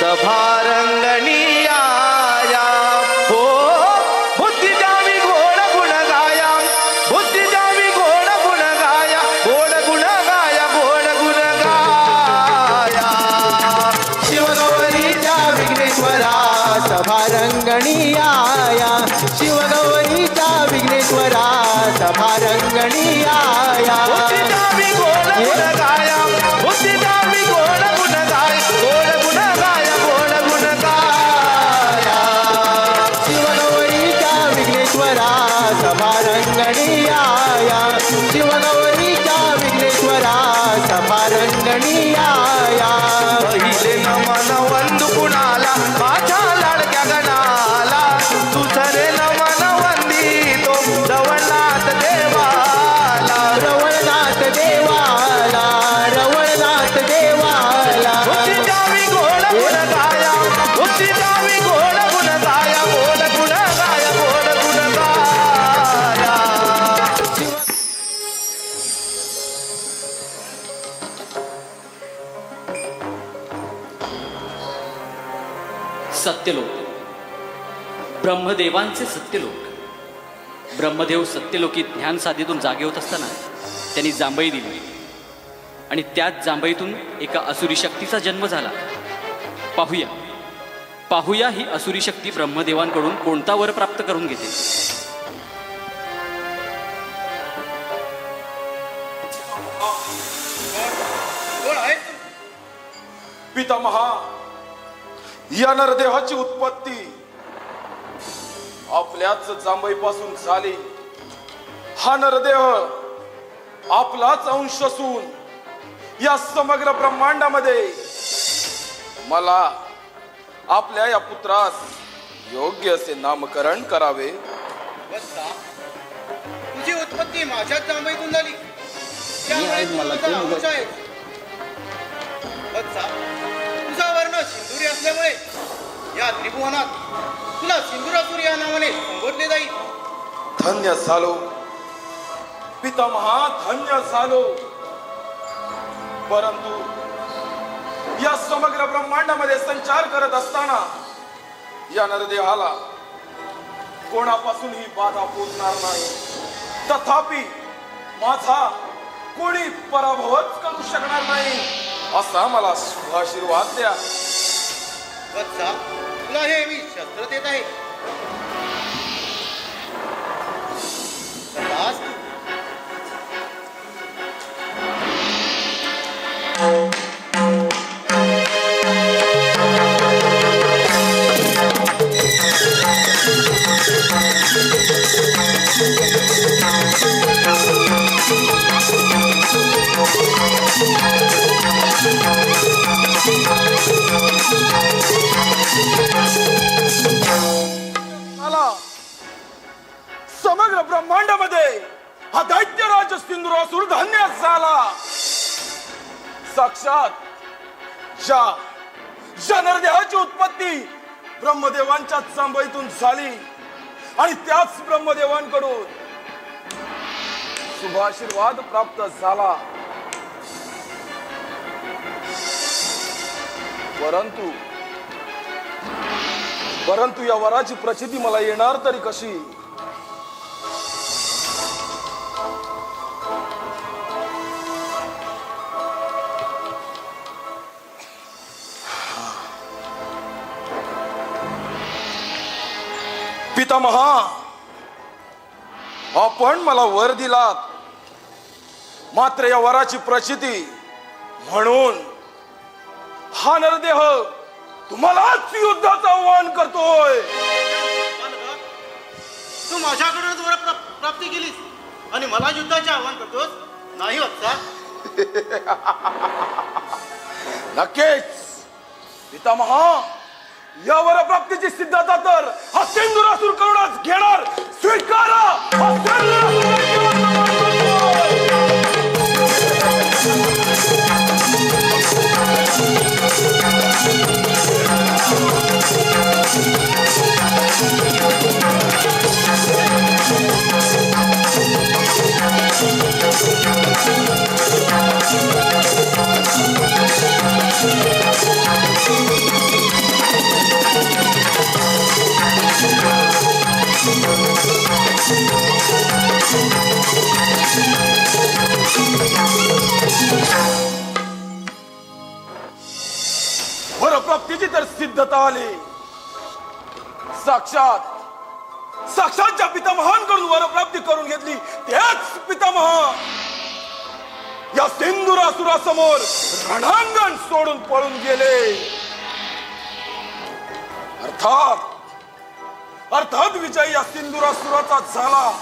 सभारंगणी आया हो बुद्धी जावी गोड गुण गाया बुद्धी जावी गोड गुण गाया गोड गुण गाया गोड गुण गाया शिवगौरीच्या विघ्नेश्वरा सभारंगणी आया शिवगौरीच्या विघ्नेश्वरा सभारंगणी आया बुद्धी जावी गोड गुण गाया बुद्धी जावी गोड गुण गाय गोड गुण गाया गोड गुण गाया शिवगौरीच्या विघ्नेश्वरा सभारंगणी आया शिवगौरीच्या विघ्नेश्वरा सभारंगणी आया पहिले नमन वंदू कुणाला माझ्या लाडक्या गणाला दुसरे नमन वंदितो रवळनाथ देवाला रवळनाथ देवाला रवळनाथ देवाला बुद्धी जावी गोड गुण गाया बुद्धी जावी गोड गुण गाया गोड गुण गाया गोड गुण गाया सत्यलोक ब्रह्मदेवांचे सत्यलोक ब्रह्मदेव सत्यलोकी ज्ञान साधीतून जागे होत असताना त्यांनी जांभई दिली आणि त्याच जांभईतून एका असुरी शक्तीचा जन्म झाला. पाहूया पाहूया ही असुरी शक्ती ब्रह्मदेवांकडून कोणता वर प्राप्त करून घेते. पितामहा या नरदेहाची उत्पत्ती आपल्याच जांभईपासून झाली. हा नरदेह आपलाच अंश असून या समग्र ब्रह्मांडामध्ये मला आपल्या या पुत्रास योग्य असे नामकरण करावे. तुझी उत्पत्ती माझ्याच जांभईतून झाली त्यामुळे तुझा वर्ण सिंदुरी असल्यामुळे या त्रिभुवनात तुला सिंदुरासुर या नावाने संबोधले जाईल. धन्य झालो पितामहा धन्य झालो. परंतु या समग्र ब्रह्मांडामध्ये संचार करत असताना या नरदेहाला कोणापासूनही बाधा पोचणार नाही. तथापि माझा कोणी पराभवच करू शकणार नाही असा मला शुभाशीर्वाद द्या. वत्सा तुला हे मी शस्त्र देत आहे. तथास्तु. समग्र ब्रह्मांडामध्ये हा दैत्यराज सिंदुरासुर धन्य झाला. साक्षात ज्या नरदेहाची उत्पत्ती ब्रह्मदेवांच्या जांभईतून झाली आणि त्याच ब्रह्मदेवांकडून शुभाशीर्वाद प्राप्त झाला. परंतु या वराची प्रचिती मला येणार तरी कशी. पितामहा आपण मला वर दिलात मात्र या वराची प्रचिती म्हणून हा नरदेह तुम्हालाच युद्धाचं आव्हान करतोय. तू माझ्याकडून वर प्राप्ती केलीस आणि मला युद्धाचे आव्हान करतोस. नाही वत्सा. नक्कीच पितामहा या वर प्राप्तीची सिद्धता तर हा सिंदुरासुर करूनच घेणार. स्वीकारा हा सिंदुरासुर वरप्राप्तीची तर सिद्धता आली. साक्षात ज्या पितामहांकडून वरप्राप्ती करून घेतली त्याच पितामह या सिंदुरासुरासमोर रणांगण सोडून पळून गेले. अर्थात विजय या सिंदुरासुराचा झाला.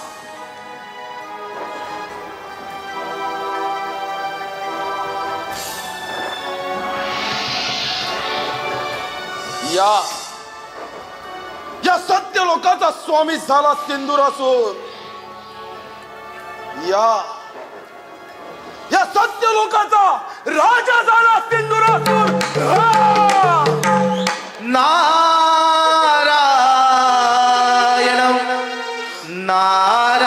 या सत्य लोकाचा स्वामी झाला सिंदुरासूर. या सत्य लोकाचा राजा झाला सिंदुरासूर. नारायण नारायण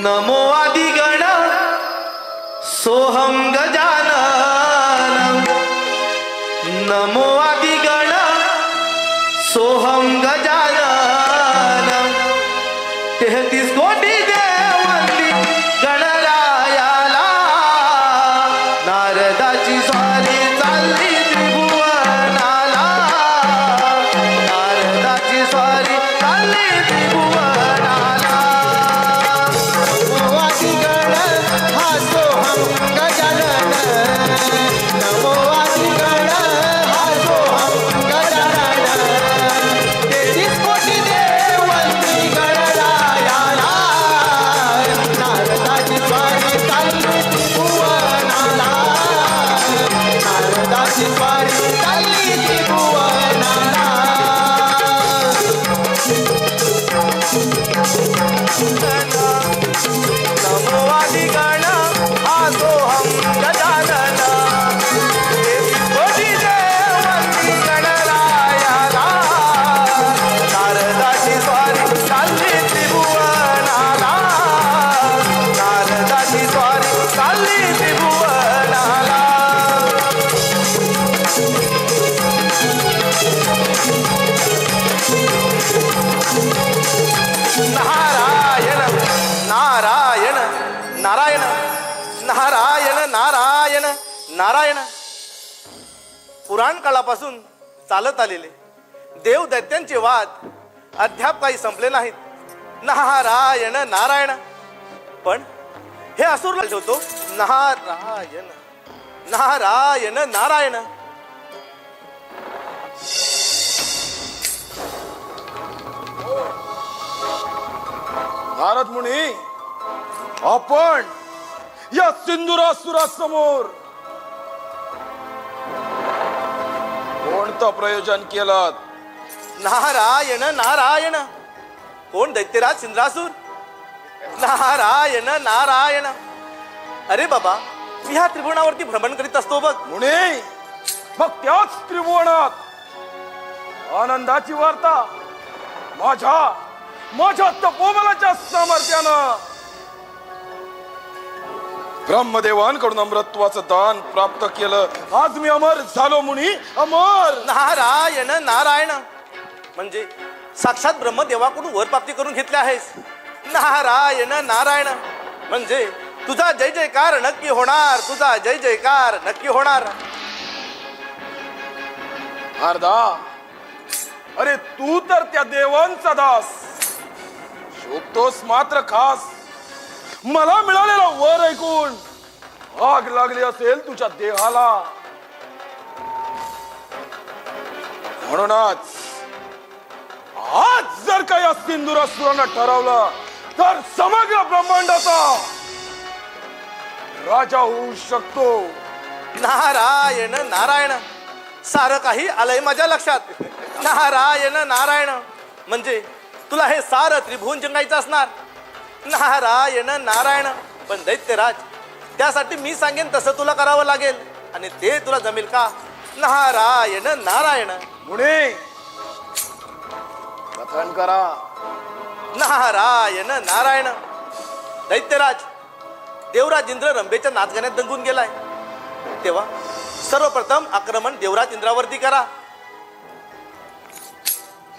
नमो आदिगण सोहम गजानन नमो आदिगण सोहम गजानन 33 कोटी देववंदी गणरायाला नारदाची स्वारी चालली त्रिभुवनाला नारदाची स्वारी चालली त्रिभुवनाला नमो आदिगण हा सोहम गजानन नमो आदिगण हा सोहम गजानन 33 कोटी देववंदी गणरायाला नारदाची स्वारी चालली त्रिभुवनाला नारदाची स्वारी चालली त्रिभुवनाला नमो आदिगण हा सोहम गजानन 33 कोटी देववंदी गणरायाला नारदाची स्वारी चालली त्रिभुवनाला नारदाची स्वारी चालली त्रिभुवनाला नारायण नारायण नारायण नारायण नारायण नारायण पुराण काळापासून चालत आलेले देव दैत्यांचे वाद अद्याप काही संपले नाहीत. नारायण नारायण पण हे असुर होतो. नारायण नारायण नारायण नारद मुनी आपण या सिंदुरासुरासमोर कोणतं प्रयोजन केलं? नारायण नारायण कोण दैत्यराज सिंद्रासूर? नारायण नारायण अरे बाबा मी ह्या त्रिभुवनावरती भ्रमण करीत असतो बघ. मुनी मग त्याच त्रिभुवनात आनंदाची वार्ता माझ्या तपोबलाच्या सामर्थ्यानं ब्रह्मदेवांकडून अमृतत्वाचं दान प्राप्त केलं. आज मी अमर झालो मुनी, अमर. नारायण नारायण म्हणजे साक्षात ब्रह्मदेवाकडून वर प्राप्ती करून घेतले आहेस. नारायण नारायण म्हणजे तुझा जय जयकार नक्की होणार. तुझा जय जयकार नक्की होणार. अर्धा अरे तू तर त्या देवांचा दास शोभतोस मात्र खास. मला मिळालेला वर ऐकून आग लागली असेल तुझ्या देहाला. म्हणूनच आज जर काही सिंदुरासुरानं ठरवलं तर समग्र ब्रह्मांडाचा राजा होऊ शकतो. नारायण नारायण सारं काही आलंय माझ्या लक्षात. नारायण नारायण म्हणजे तुला हे सारं त्रिभुवन जिंकायचं असणार. नारायण नारायण पण दैत्यराज त्यासाठी मी सांगेन तसं तुला करावं लागेल आणि ते तुला जमेल का? नारायण नारायण मुनी कथन करा. नारायण नारायण दैत्यराज देवराज इंद्र रंभेच्या नाचगाण्यात दंगून गेलाय. तेव्हा सर्वप्रथम आक्रमण देवराज इंद्रावरती करा.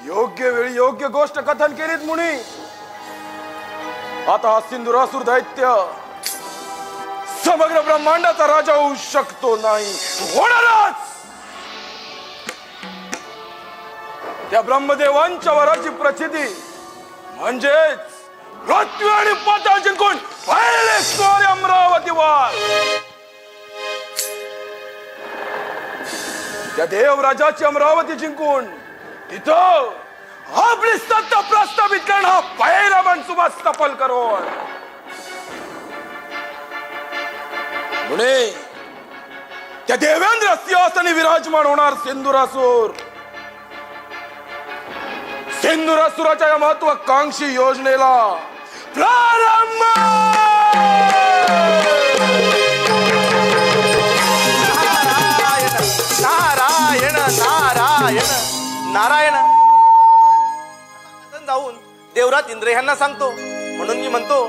योग्य वेळी योग्य गोष्ट कथन केलीत मुनी. आता हा सिंदुरासुर दैत्य समग्र ब्रह्मांडाचा राजा होऊ शकतो नाही, होणारच. त्या ब्रह्मदेवांच्या वराची प्रचिती म्हणजेच पृथ्वी आणि पाताळ जिंकून पहिले सोरे अमरावतीवर. त्या देवराजाची अमरावती जिंकून तिथं आपली सत्ता प्रस्थापित करणं हा पहिला मनसुबा सफल करून पुणे त्या देवेंद्र सिंहासनी विराजमान होणार सिंदुरासूर. सिंदुरासुराच्या या महत्वाकांक्षी योजनेला प्रारंभ. नारायण नारायण नारायण. जाऊन देवराज इंद्र ह्यांना सांगतो, म्हणून मी म्हणतो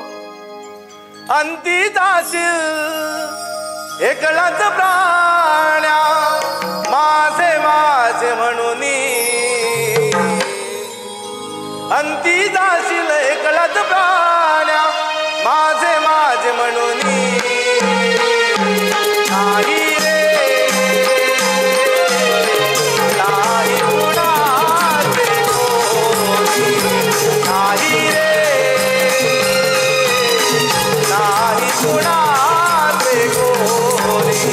अंती जाशील एकलाच प्राण्या माझे माझे म्हणून. अंती जाशील एकलाच प्राण्या माझे माझे म्हणून. नाही रे नाही कुणाचे कोणी, नाही रे नाही कुणाचे कोणी.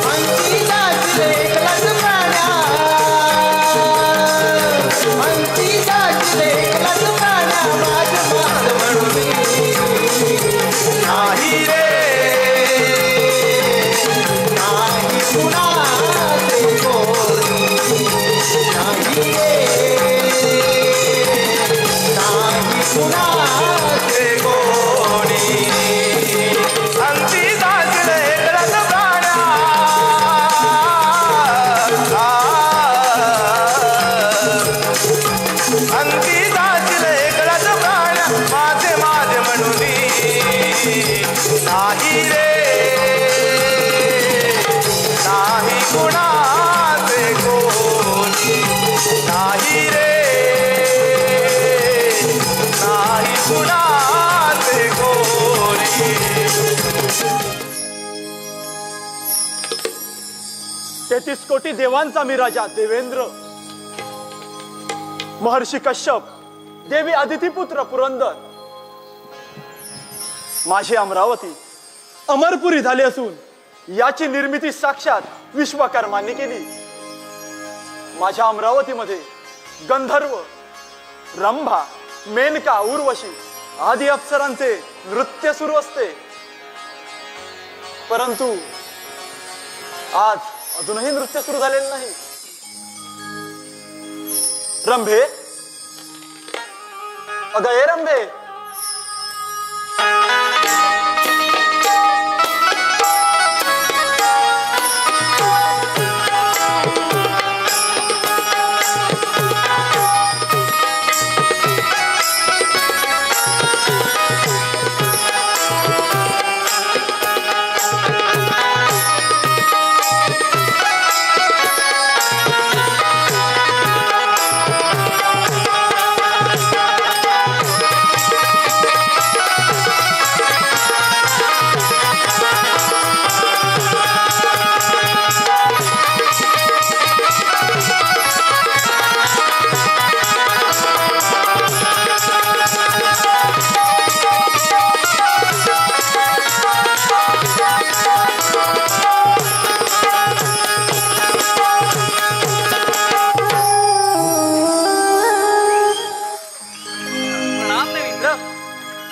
अंती जाशील एकलाच प्राण्या, अंती जाशील एकलाच प्राण्या माझं माझं म्हणून. नाही रे नाही कुणाचे कोणी, नाही रे नाही कुणाचे कोणी. अंती जाशील एकलाच प्राण्या अंती जाशील एकलाच प्राण्या माझे माझे म्हणून. नाही रे नाही कुणाचे कोणी, नाही रे नाही कुणाचे कोणी. 33 कोटी देवांचा मी राजा देवेंद्र, महर्षी कश्यप, देवी आदितीपुत्र पुरंदर. माझी अमरावती अमरपुरी झाली असून याची निर्मिती साक्षात विश्वकर्मांनी केली. माझ्या अमरावतीमध्ये गंधर्व, रंभा, मेनका, उर्वशी आदी अप्सरांचे नृत्य सुरू असते. परंतु आज अजूनही नृत्य सुरू झालेलं नाही. रंभे, अगं ए रंभे,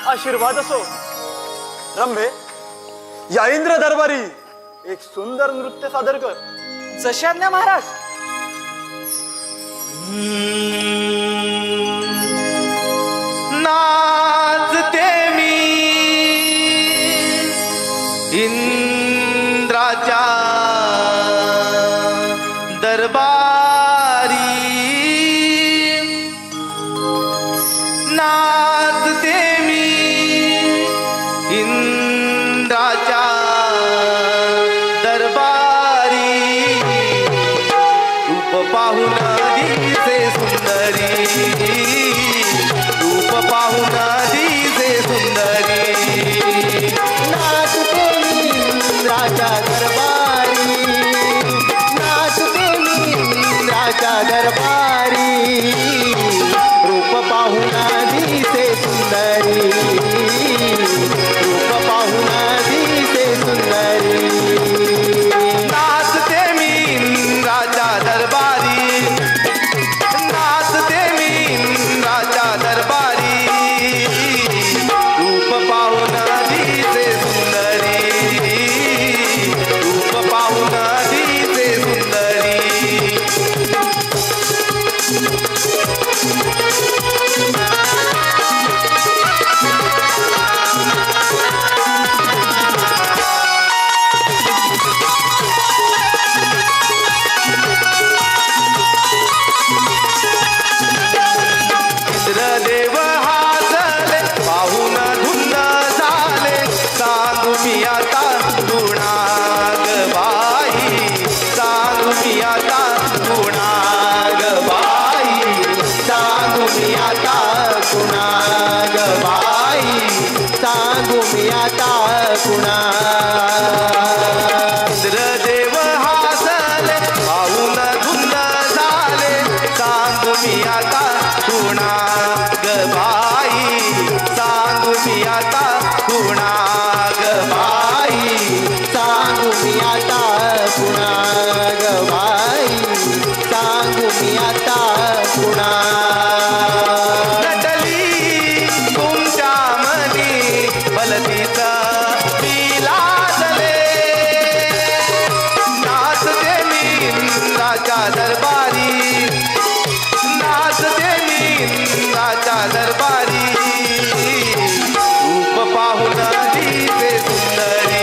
आशीर्वाद असो. रंभे, या इंद्र दरबारी एक सुंदर नृत्य सादर कर. जशी आज्ञा महाराज. नाचते मी इंद्राच्या दरबारी, नाचते मी इंद्राच्या दरबारी. रूप पाहून दिसे सुंदरी, रूप पाहून दिसे सुंदरी. नाचते आता कुणाग बाई सांगू मी आता कुणाग बाई सांगू मी आता कुणाग बाई सांगू मी आता कुणा इंद्रदेव हासले पाहून धुंद झाले सांगू मी आता कुणाग बाई सांगू मी आता कुणाग बाई सांगू मी आता कुणाग बाई सांगू मी आता कुणा नटली तुमच्या मनी बलतीच विलासले नाचते मी इंद्राच्या दरबारी नाचते मी इंद्राच्या दरबारी रूप पाहून दिसे सुंदरी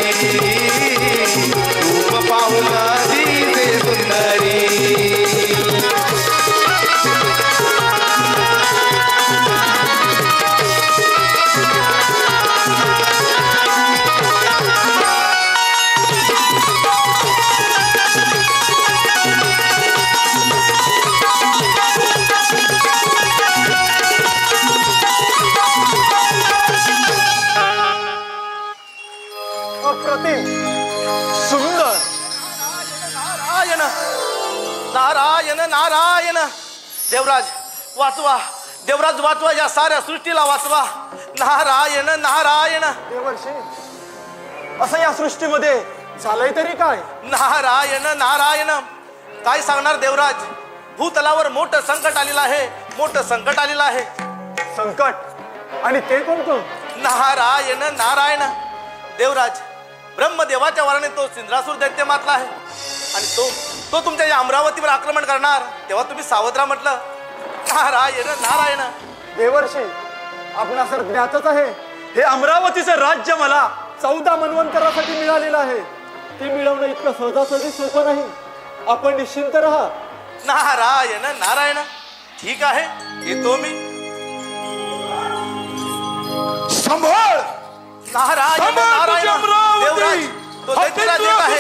रूप पाहून दिसे सुंदरी अप्रतिम सुंदर नारायण नारायण नारायण देवराज वाचवा देवराज वाचवा या साऱ्या सृष्टीला वाचवा नारायण नारायण देवर्षी असं या सृष्टीमध्ये झालंय तरी काय? नारायण नारायण काय सांगणार देवराज भूतलावर मोठं संकट आलेलं आहे मोठं संकट आलेलं आहे संकट आणि ते कोणतं? नारायण नारायण देवराज ब्रह्मदेवाच्या वराने तो सिंद्रासूर दैत्य मातला आहे आणि तो तुमच्या या अमरावतीवर आक्रमण करणार तेव्हा तुम्ही सावध राहा म्हटलं नारायण नारायण देवर्षी आपणा सर ज्ञातच आहे हे अमरावतीचं राज्य मला 14 मन्वंतरासाठी मिळालेलं आहे ते मिळवणं इतकं सहजासहजी सोपं नाही आपण निश्चिंत राहा नारायण नारायण ठीक आहे येतो मी सांभाळ नारायण सांभाळ तुझी नारायण अमरावती. देवराज तो दैत्यराज येत आहे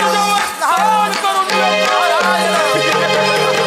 नारायण करून दे. नारायण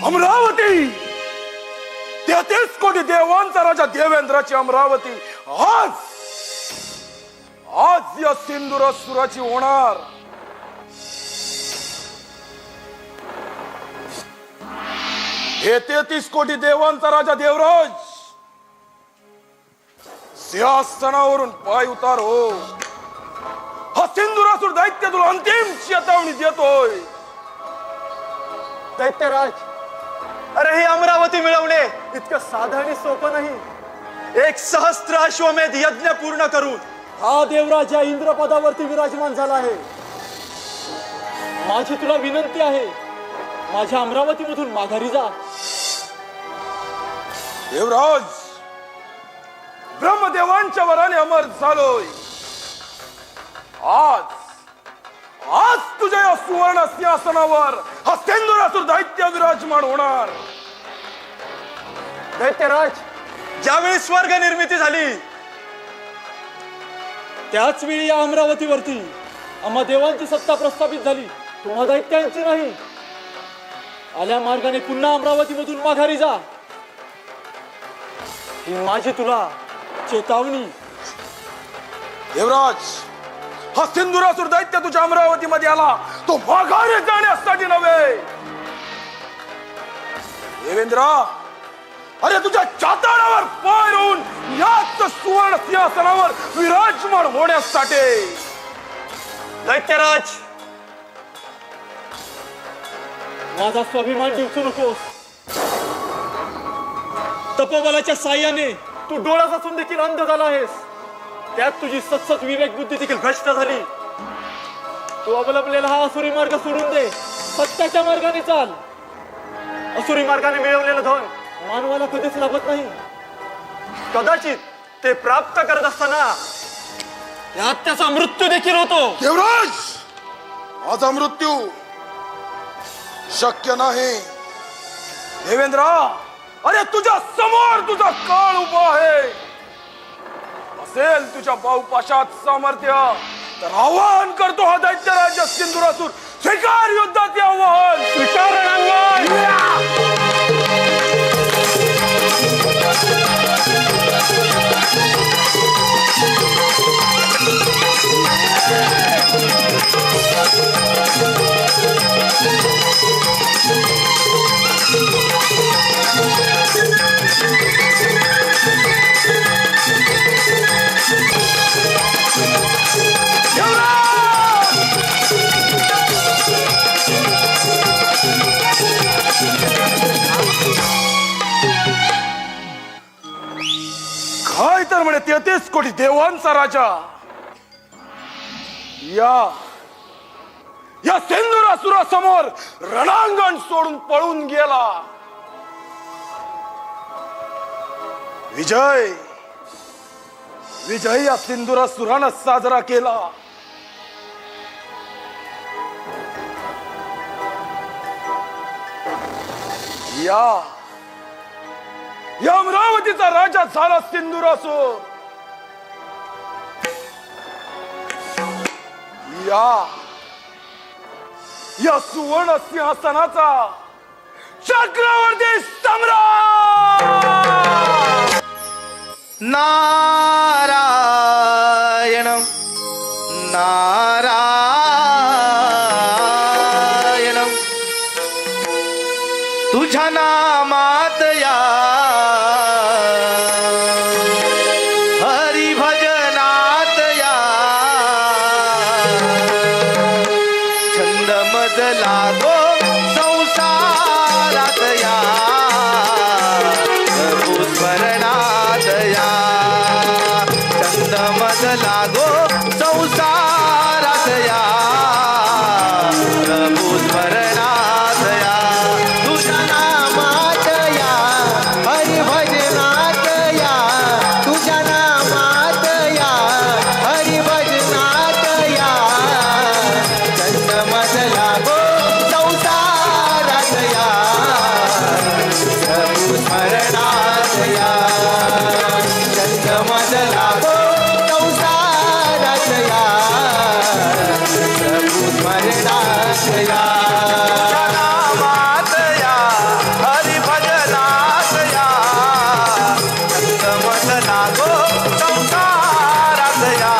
अमरावती 33 कोटी देवांचा राजा देवेंद्राची अमरावती आज आज या सिंदुरासुराची होणार हे 33 कोटी देवांचा राजा देवराज सिंहासनावरून पाय उतार हो हा सिंदुरासुर दैत्य तुला अंतिम चेतावणी देतोय दैत्यराज अरे ही अमरावती मिळवणे इतकं साधं आणि सोपं नाही 1 सहस्त्र अश्वमेध यज्ञ पूर्ण करून हा देवराज या इंद्रपदावरती विराजमान झाला आहे माझी तुला विनंती आहे माझ्या अमरावतीमधून माघारी जा देवराज ब्रह्मदेवांच्या वराने अमर झालोय आज आज तुझ्या या सुवर्ण सिंहासनावर हा सिंदुरासुर दैत्य विराजमान होणार दैत्यराज ज्यावेळी स्वर्ग निर्मिती झाली त्याच वेळी या अमरावतीवरती आम्हा देवांची सत्ता प्रस्थापित झाली तुम्हा दैत्यांची नाही आल्या मार्गाने पुन्हा अमरावतीमधून माघारी जा ही माझी तुला चेतावणी देवराज हा सिंदुरासुर दैत्य तुझ्या अमरावतीमध्ये आला तो माघारी जाण्यासाठी नव्हे देवेंद्रा अरे तुझ्या चाताळावर पाय रोवून याच सुवर्ण सिंहासनावर विराजमान होण्यासाठी दैत्यराज, माझा स्वाभिमान जिंकू नकोस. तपोबलाच्या साह्याने तू डोळ्यात असून देखील अंध झाला आहेस. त्यात तुझी सतसत विवेक बुद्धी देखील भ्रष्ट झाली. तू अवलंबलेला हा असुरी मार्ग सोडून दे, सत्याच्या मार्गाने चाल. असुरी मार्गाने मिळवलेलं धन मानवाला कधीच लाभत नाही. कदाचित ते प्राप्त करत असताना त्यात त्याचा मृत्यू देखील होतो. देवराज, माझा मृत्यू शक्य नाही. देवेंद्र, अरे तुझ्या समोर तुझा काळ उभा आहे. असेल तुझ्या बाहुपाशात सामर्थ्य तर आवाहन करतो हा दैत्यराज सिंधुरासूर. स्वीकार युद्धाचे आवाहन. स्वीकार रणांगण. काय तर म्हणे 33 कोटी देवांचा राजा या सिंधुरासुरासमोर रणांगण सोडून पळून गेला. विजय या सिंधुरासुरानं साजरा केला. या अमरावतीचा राजा झाला सिंधुरासूर. या सुवर्ण सिंहासनाचा चक्रवर्ती सम्राट. नारायण नारायण तुझ्या नामात या हरी भजनात या छंद मज लागो संसारात या प्रभु स्मरणात या छंद मज लागो संसारात या प्रभु स्मरणात या तुझ्या नामात या हरी भजनात या तुझ्या नामात या हरी भजनात या चंद मजला गो संसारात या प्रभु स्मरणात या चंद मजला गो संसारात या प्रभु स्मरणात या नामात या हरी भजनात या छंद लागो संसारात या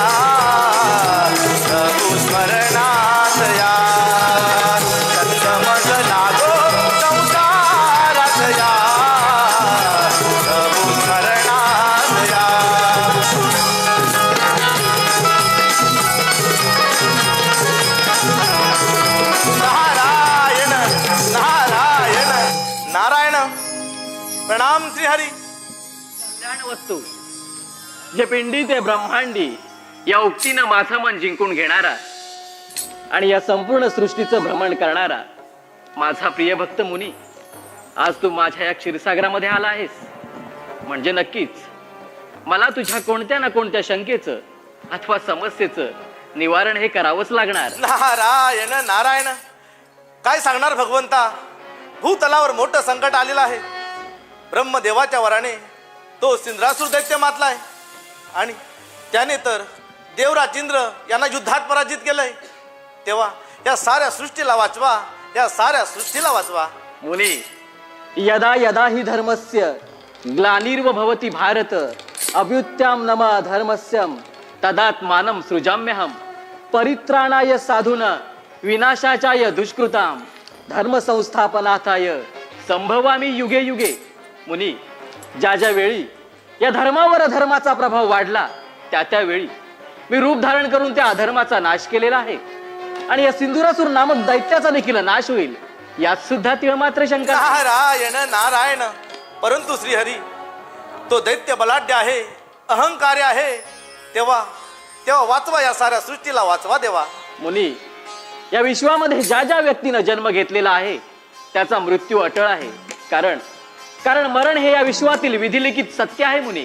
प्रभु स्मरणात या छंद लागो संसारात या प्रभु स्मरणात या नारायण नारायण नारायण. प्रणाम श्रीहरी. वस्तू जे पिंडी ते ब्रह्मांडी या उक्तीनं माझं मन जिंकून घेणारा आणि या संपूर्ण सृष्टीचं भ्रमण करणारा माझा प्रिय भक्त मुनी, आज तू माझ्या या क्षीरसागरामध्ये आला आहेस म्हणजे नक्कीच मला तुझ्या कोणत्या ना कोणत्या शंकेचं अथवा समस्येचं निवारण हे करावंच लागणार. नारायण नारायण. काय सांगणार भगवंता, भूतलावर मोठं संकट आलेलं आहे. ब्रह्मदेवाच्या वराने तो सिंधुरासूर दैत्य मातलाय आणि त्याने तर देवराज इंद्र यांना युद्धात पराजित केलंय. तेव्हा या साऱ्या सृष्टीला वाचवा, या साऱ्या सृष्टीला वाचवा. मुनी, यदा यदा हि धर्मस्य ग्लानिर्भवति भारत अभ्युत्थानं नमा धर्मस्यं तदात्मानं सृजाम्यहं परित्राणाय साधूना विनाशाचाय दुष्कृतां धर्म संस्थापनार्थाय संभवामी युगे युगे. मुनी, ज्या ज्या वेळी या धर्मावर अधर्माचा प्रभाव वाढला त्या त्यावेळी मी रूप धारण करून त्या अधर्माचा नाश केलेला आहे. आणि या सिंदुरासूर नामक दैत्याचा देखील नाश होईल यात सुद्धा तिळ मात्र शंका नाही. नारायण नारायण. परंतु श्रीहरी, तो दैत्य बलाढ्य आहे, अहंकारी आहे. तेव्हा वाचवा, या साऱ्या सृष्टीला वाचवा देवा. मुनी, या विश्वामध्ये ज्या ज्या व्यक्तीनं जन्म घेतलेला आहे त्याचा मृत्यू अटळ आहे. कारण मरण हे या विश्वातील विधिलिखित सत्य आहे मुनी.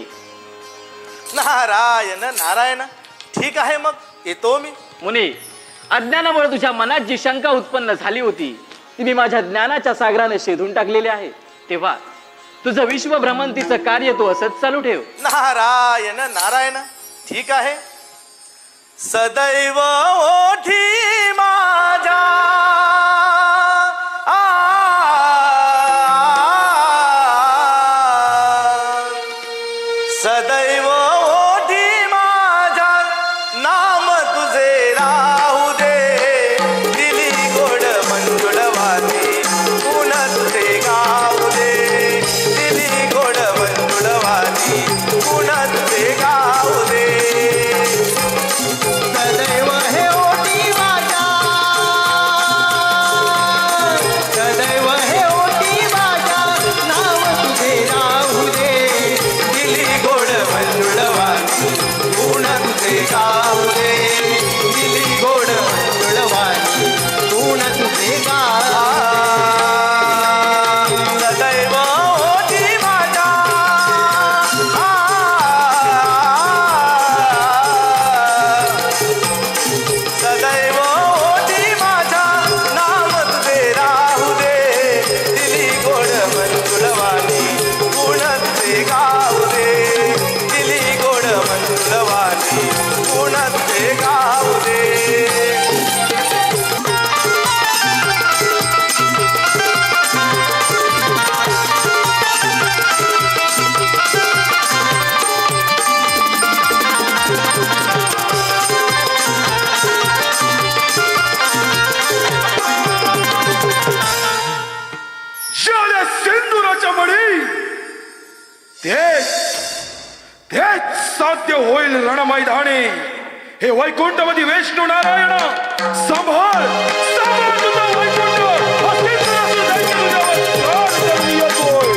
नारायण नारायण. ठीक आहे, मग येतो मी. मुनी, अज्ञानामुळे तुझ्या मनात जी शंका उत्पन्न झाली होती ती मी माझ्या ज्ञानाच्या सागराने शेधून टाकलेली आहे. तेव्हा तुझं विश्व भ्रमंतीचं कार्य तू असंच चालू ठेव. नारायण नारायण. ठीक आहे. सदैव ओठी माझ्या सदैव ओठी माझ्या नाम तुझे राहू दे. दिली गोड मंजुळवादी पुन्हा तुझे गाऊ दे. दिली गोड मंजुळवादी पुन्हा तुझे गाऊ दे. सदैव हे ओटी माझ्या, सदैव हे ओटी माझ्या नाव तुझे राहू दे. दिली गोड मंजुळवादी पुन्हा तुझे गाऊ दे. दिली गोड मंजुळवाणी तू न तुझे गाव. सदैव ओठी माझ्या सदैव ओठी माझ्या नाम तुझे राहू दे. दिली गोड मंजुळवाणी पुन्हा तुझे गाऊ दे. दिली गोड मंजुळवाणी पुन्हा तुझे गाऊ दे. ज्याला सिंदुराच्या मळी तेच साध्य होईल रणमैदानी. हे वैकुंठमध्ये विष्णू नारायण सांभाळ तुझा वैकुंठ. हा सिंदुरासूर दैत्य तुझ्यावर चाल करून येतोय.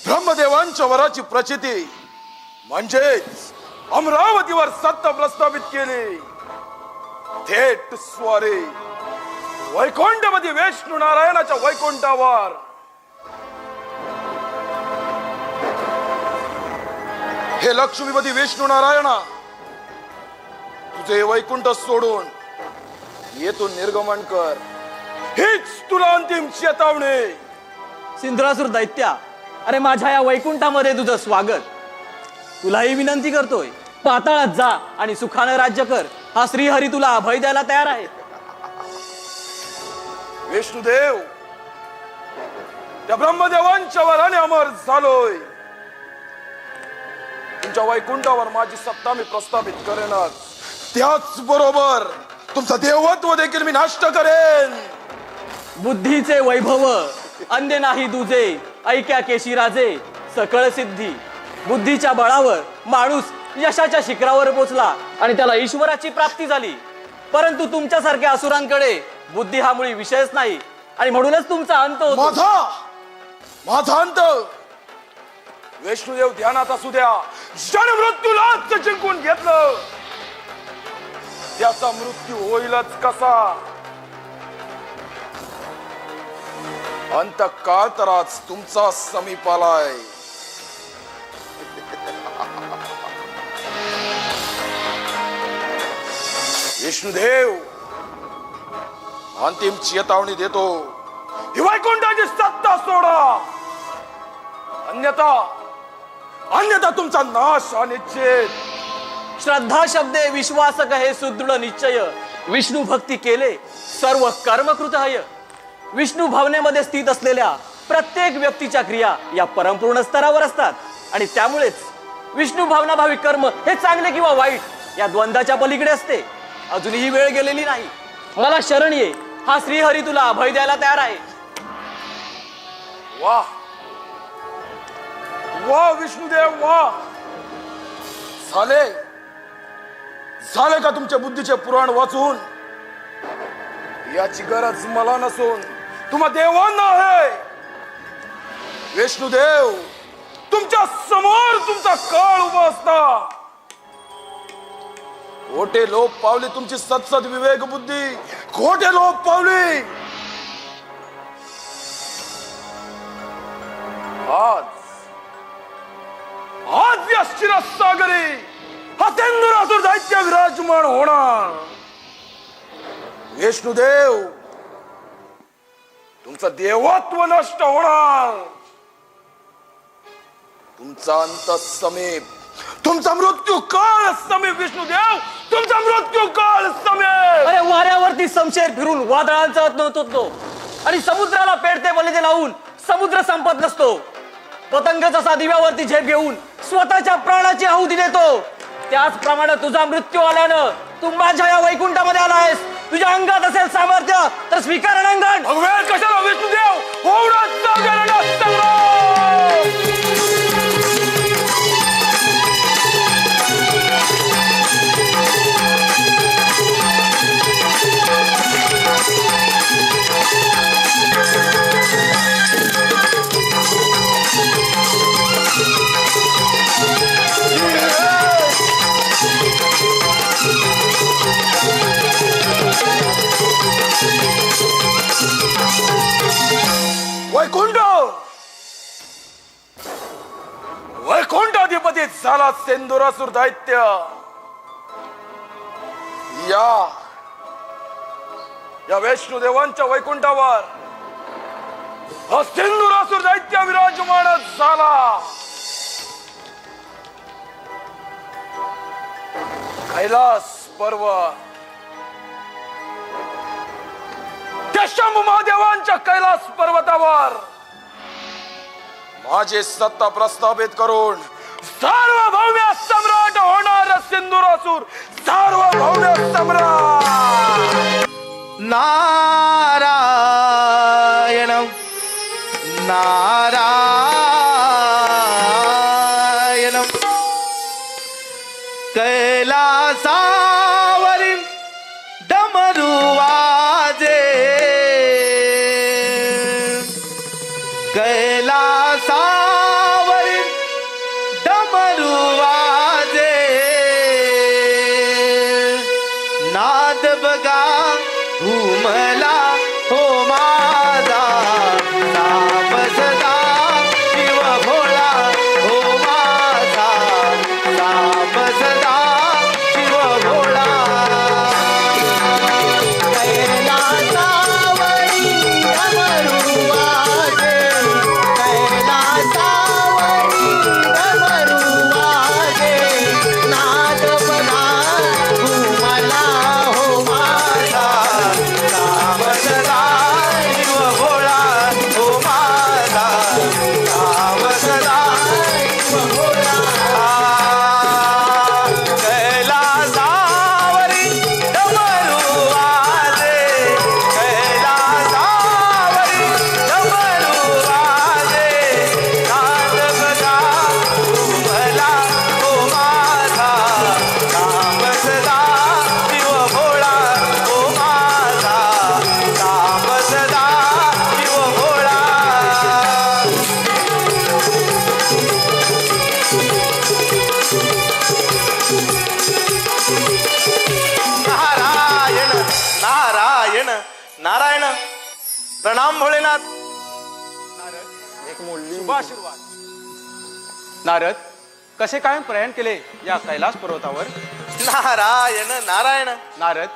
ब्रह्मदेवांच्या वराची प्रचिती म्हणजेच अमरावतीवर सत्ता प्रस्थापित केली. थेट स्वारी वैकुंठमध्ये विष्णू नारायणाच्या वैकुंठावर. हे लक्ष्मीपती विष्णू नारायणा, तुझे वैकुंठ सोडून येथून निर्गमन कर. हीच तुला अंतिम चेतावणी. सिंदुरासूर दैत्या, अरे माझ्या या वैकुंठामध्ये तुझं स्वागत. तुलाही विनंती करतोय, पाताळात जा आणि सुखानं राज्य कर. हा श्रीहरी तुला अभय द्यायला तयार आहे. विष्णुदेव, त्या ब्रह्मदेवांच्या वराने अमर झालोय. तुमच्या वैकुंठावर माझी सत्ता मी प्रस्थापित करेनच. त्याच बरोबर तुमचं देवत्व देखील मी नष्ट करेन. बुद्धीचे वैभव अन्य नाही दुजे. ऐक्या केशीराजे सकळ सिद्धी. बुद्धीच्या बळावर माणूस यशाच्या शिखरावर पोचला आणि त्याला ईश्वराची प्राप्ती झाली. परंतु तुमच्यासारख्या असुरांकडे बुद्धी हा मुळी विषयच नाही आणि म्हणूनच तुमचा अंत होतो. माझा अंत विष्णुदेव ध्यानात असू द्या. ज्याने मृत्यूला जिंकून घेतलं त्याचा मृत्यू होईलच कसा. अंतकाळ तर आज तुमचा समीप आलाय. विष्णुदेव, अंतिम चेतावणी देतो. ही वैकुंठाची सत्ता सोडा, अन्यथा तुमचा नाश हा निश्चित. श्रद्धा शब्दे विश्वास कहे सुदृढ निश्चय. विष्णू भक्ती केले सर्व कर्मकृत हय. विष्णू भावनेमध्ये स्थित असलेल्या प्रत्येक व्यक्तीच्या क्रिया या परमपूर्ण स्तरावर असतात आणि त्यामुळेच विष्णू भावनाभावी कर्म हे चांगले किंवा वाईट या द्वंद्वाच्या पलीकडे असते. अजूनही वेळ गेलेली नाही. मला शरण ये. हा श्रीहरी तुला अभय द्यायला तयार आहे. वा वा विष्णुदेव वा. झाले झाले का तुमच्या बुद्धीचे पुराण वाचून? याची गरज मला नसून तुम्हा देवांना आहे. विष्णुदेव, तुमच्या समोर तुमचा काळ उभा असता खोटे लोप पावली तुमची सत्सद विवेक बुद्धी. खोटे लोप पावली. आज या क्षीरसागरी हा तेंदुरासुर दैत्य विराजमान होणार. विष्णुदेव, तुमचं देवत्व नष्ट होणार. तुमचा अंत समीप. तुमचा मृत्यू काळ समीप. विष्णुदेव, तुमचा मृत्यू काळ समीप. अरे वाऱ्यावरती समशेर फिरून वादळांचा नव्हतो तो, आणि समुद्राला पेटते बलिजे लावून समुद्र संपत नसतो. पतंग जसा दिव्यावरती झेप घेऊन स्वतःच्या प्राणाची आहुती देतो, त्याचप्रमाणे तुझा मृत्यू आल्यानं तू माझ्या या वैकुंठामध्ये आलायस. तुझ्या अंगात असेल सामर्थ्य तर स्वीकार अंगण. भगवान कशाला विष्णुदेव? होऊनच जागरण संग्राम. वैकुंठ वैकुंठाधिपती झाला सेंदुरासुर दैत्य. या वैष्णुदेवांच्या वैकुंठावर हा सेंदुरासुर दैत्य विराजमान झाला. कैलास पर्वत त्या शंभू महादेवांच्या कैलास पर्वतावर माझी सत्ता प्रस्थापित करून सार्वभौम सम्राट होणार सिंदुरासुर. सार्वभौम सम्राट. नारायण नारायण कैलासावरी डमरू वाजे. कैलासावरी डमरू वाजे. नाद बगा घुमला हो माझा साप सदा शिव भोळा हो माझा साप सदा शिव भोळा. कैलासावरी डमरू वाजे. कैलासावरी डमरू वाजे. नाद बना घुमला हो माझा साप सदा शिव भोळा हो माझा साप सदा शिव भोळा. कैलासावरी डमरू वाजे. कैलासावरी डमरू वाजे. नाद बगा घुमला हो माझा साप सदा शिव भोळा हो माझा साप सदा शिव भोळा. नारायण नारायण नारायण. प्रणाम भोलेनाथ. शुभाशीर्वाद. नारद, कसे काय प्रयाण केले या कैलास पर्वतावर? नारायण नारायण नारद,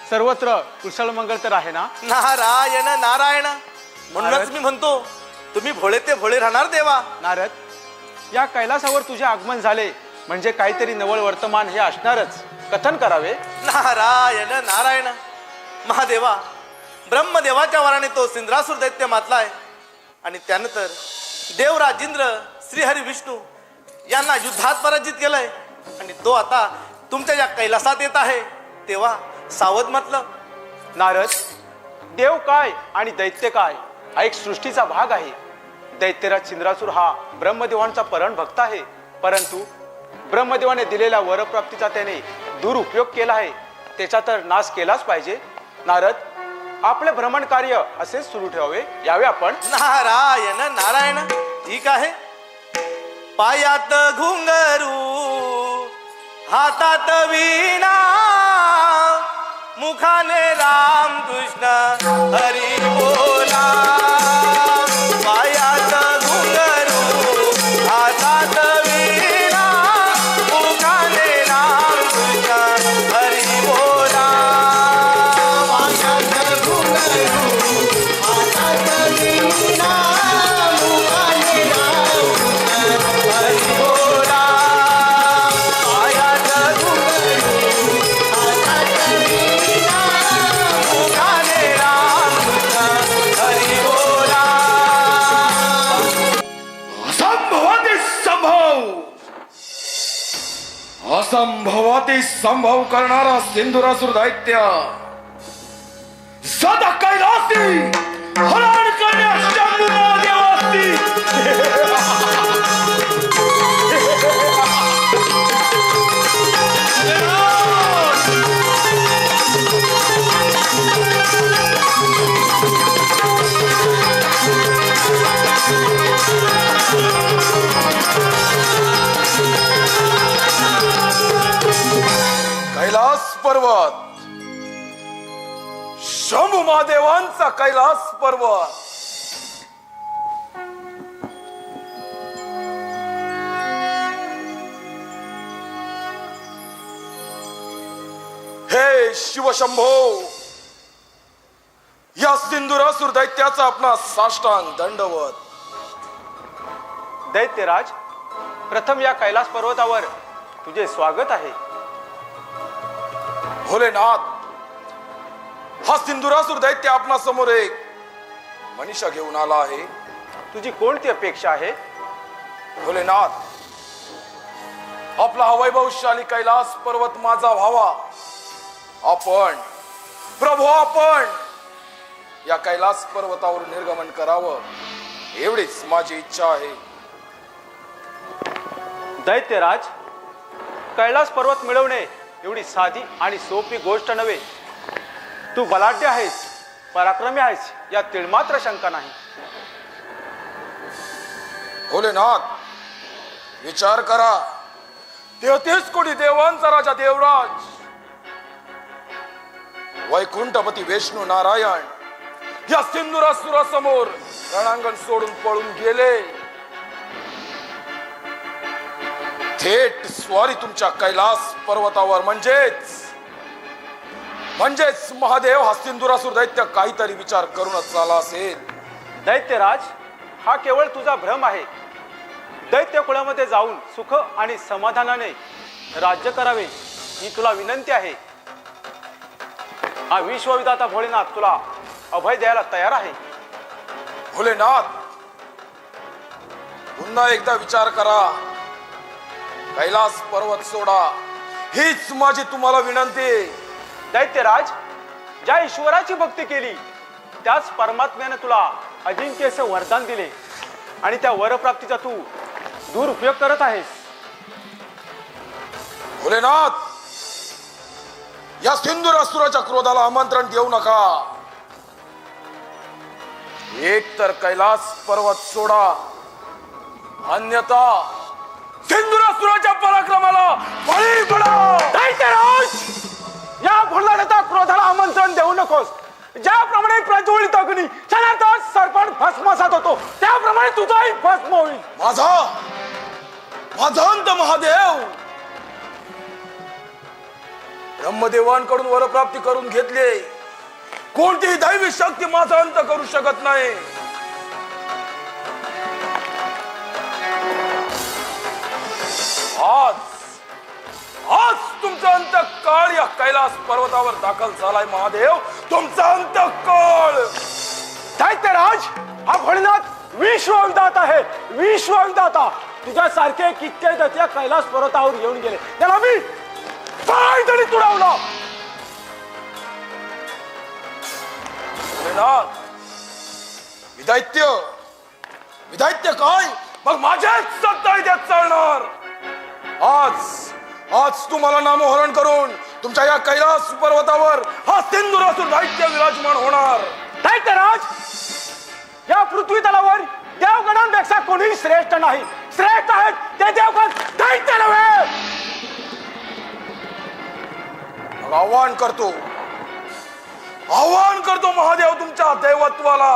सर्वत्र कुशल मंगल तर आहे ना? नारायण नारायण. म्हणूनच मी म्हणतो तुम्ही भोळे ते भोळे राहणार देवा. नारद, या कैलासावर तुझे आगमन झाले म्हणजे काहीतरी नवल वर्तमान हे असणारच. कथन करावे. नारायण नारायण. महादेवा, ब्रह्मदेवाच्या वराने तो सिंद्रासूर दैत्य मातलाय आणि त्यानंतर देवराजेंद्र श्रीहरी विष्णू यांना युद्धात पराजित केलंय आणि तो आता तुमच्या या कैलासात येत आहे. तेव्हा सावध म्हटलं. नारद, देव काय आणि दैत्य काय हा एक सृष्टीचा भाग आहे. दैत्यराज चंद्रासूर हा ब्रह्मदेवांचा परण भक्त आहे, परंतु ब्रह्मदेवाने दिलेल्या वरप्राप्तीचा त्याने दुरुपयोग केला आहे. त्याचा तर नाश केलाच पाहिजे. नारद, आपले भ्रमण कार्य असेच सुरू ठेवावे. यावे आपण. नारायण नारायण. ठीक आहे. पायात घुंगरू, हातात वीणा, मुखाने राम कृष्ण हरी बोला. पायात घुंगरू, हातात वीणा, मुखाने राम कृष्ण हरी बोला. पायात घुंगरू, हातात वीणा, मुखाने राम हरी बोला. पायात घुंगरू, हातात वीणा, मुखाने राम कृष्ण हरी बोला. असंभवाती संभव, असंभवाती संभव करणारा सिंधुरासुर दैत्य सदा कैलासी हरण करण्यास शंभू महादेव कैलास पर्वत, शंभू महादेवांचा कैलास पर्वत. हे शिवशंभो, या सिंधुरासुर दैत्याचा आपला साष्टांग दंडवत. दैत्यराज, प्रथम या कैलास पर्वतावर तुझे स्वागत आहे. भोलेनाथ, हा सिंधुरासुर दैत्य आपणा समोर एक मनीषा घेऊन आला आहे. तुझी कोणती अपेक्षा आहे? भोलेनाथ, आपला हा वैभवशाली कैलास पर्वत माझा व्हावा. आपण प्रभू, आपण या कैलास पर्वतावर निर्गमन करावं एवढीच माझी इच्छा आहे. दैत्यराज, कैलास पर्वत मिळवणे एवढी साधी आणि सोपी गोष्ट नव्हे. तू बलाढ्य आहेस, पराक्रमी आहेस, यात तिळमात्र शंका नाही. भोलेनाथ, विचार करा. 33 कोटी देवांचा राजा देवराज वैकुंठपती विष्णू नारायण या सिंधुरासुरासमोर रणांगण सोडून पळून गेले. थेट स्वारी तुमच्या कैलास पर्वतावर. म्हणजेच महादेव हा सिंधुरासुर दैत्य काहीतरी विचार करूनच आला असेल. दैत्यराज, हा केवळ तुझा भ्रम आहे. दैत्य कुळामध्ये जाऊन सुख आणि समाधानाने राज्य करावे ही तुला विनंती आहे. हा विश्वविधाता भोलेनाथ तुला अभय द्यायला तयार आहे. भोलेनाथ, पुन्हा एकदा विचार करा. कैलास पर्वत सोडा, हीच माझी तुम्हाला विनंती. दैत्यराज, ज्या ईश्वराची भक्ती केली त्याच परमात्म्याने तुला अजिंक्य असे वरदान दिले आणि त्या वरप्राप्तीचा तू दुरुपयोग करत आहेस. भोलेनाथ, या सिंधुरासुराच्या क्रोधाला आमंत्रण देऊ नका. एक तर कैलास पर्वत सोडा, अन्यथा सिंधुरासुराच्या पराक्रमाला बळी पडा. दैत्यराज, या भोलानाच्या क्रोधाला आमंत्रण देऊ नकोस. ज्याप्रमाणे प्रज्वलित अग्नी क्षणातच सर्पण भस्मसात होतो, त्याप्रमाणे तुझाही भस्म होईल. माझा अंत महादेव ब्रह्मदेवांकडून वरप्राप्ती करून घेतली. कोणतीही दैवी शक्ती माझा अंत करू शकत नाही. आज तुमचा अंतकाळ या कैलास पर्वतावर दाखल झालाय. महादेव, तुमचा अंतकाळ. दैत्यराज, हा भोलेनाथ विश्वविधाता आहे, विश्वविधाता. तुझ्यासारखे कित्येक दैत्य कैलास पर्वतावर येऊन गेले, त्याला मी पायदळी तुडवला. भोलेनाथ, विदैत्य विदैत्य काय, मग माझ्याच सत्ता इथे चालणार. आज तुम्हाला नामोहरण करून तुमच्या या कैलास पर्वतावर हा सिंधुरासुर दैत्य विराजमान होणार. दैत्यराज, या पृथ्वी तलावर देवगणांपेक्षा कोणी श्रेष्ठ नाही. श्रेष्ठ आहेत ते देवगण, दैत्य नव्हे. मग आव्हान करतो महादेव तुमच्या दैवत्वाला.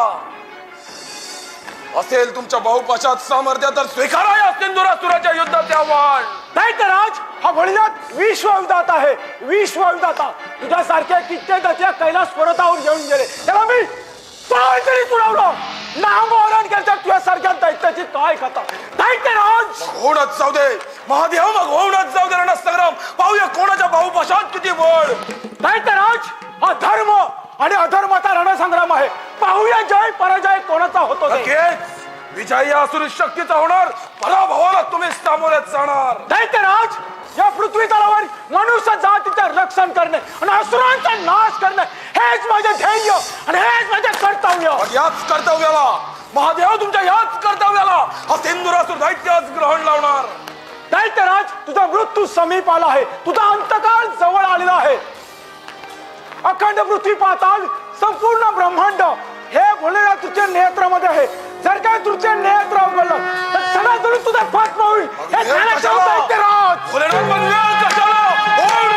असेल तुमच्या बहुपाशात सामर्थ्य तर स्वीकारा या सिंधुरासुराच्या युद्धाचे आव्हान. दैत्यराज, हा भोलेनाथ विश्वविधाता आहे, विश्वविधाता. तुझ्यासारखे कित्येक दैत्य कैलास पर्वतावर येऊन गेले, त्याला मी तरी तुडवलं. नामोहरण केलं तर तुझ्यासारख्या दैत्याची काय कथा. दैत्यराज, होऊनच जाऊ दे महादेव, मग होऊनच जाऊ दे रणसंग्राम. पाहूया कोणाच्या बहुपाशात किती बळ. दैत्यराज, हा धर्म आणि अधर्माचा रणसंग्राम आहे. पाहूया जय पराजय कोणाचा होतो ते. नक्कीच विजय या असुरी शक्तीचा होणार. पराभवाला तुम्ही सामोरेच जाणार. दैत्यराज, या पृथ्वी तलावर मनुष्य जातीचे रक्षण करणे आणि असुरांचा नाश करणे हेच माझे ध्येय आणि हेच माझे कर्तव्य. मग याच कर्तव्याला महादेव, तुमच्या याच कर्तव्याला हा सिंधुरासुर दैत्याच ग्रहण लावणार. दैत्यराज, तुझा मृत्यू समीप आला आहे, तुझा अंतकाळ जवळ आलेला आहे. अखंड पृथ्वी पाताल संपूर्ण ब्रह्मांड हे भोलेनाथ तुझ्या नेत्रामध्ये आहे. जर काय तुझे नेत्र उघडलं तर सगळं जणू तुझा भस्म होईल. हे ध्यानात ठेव दैत्यराज. भोलेनाथ, पण वेळ कशाला? ओम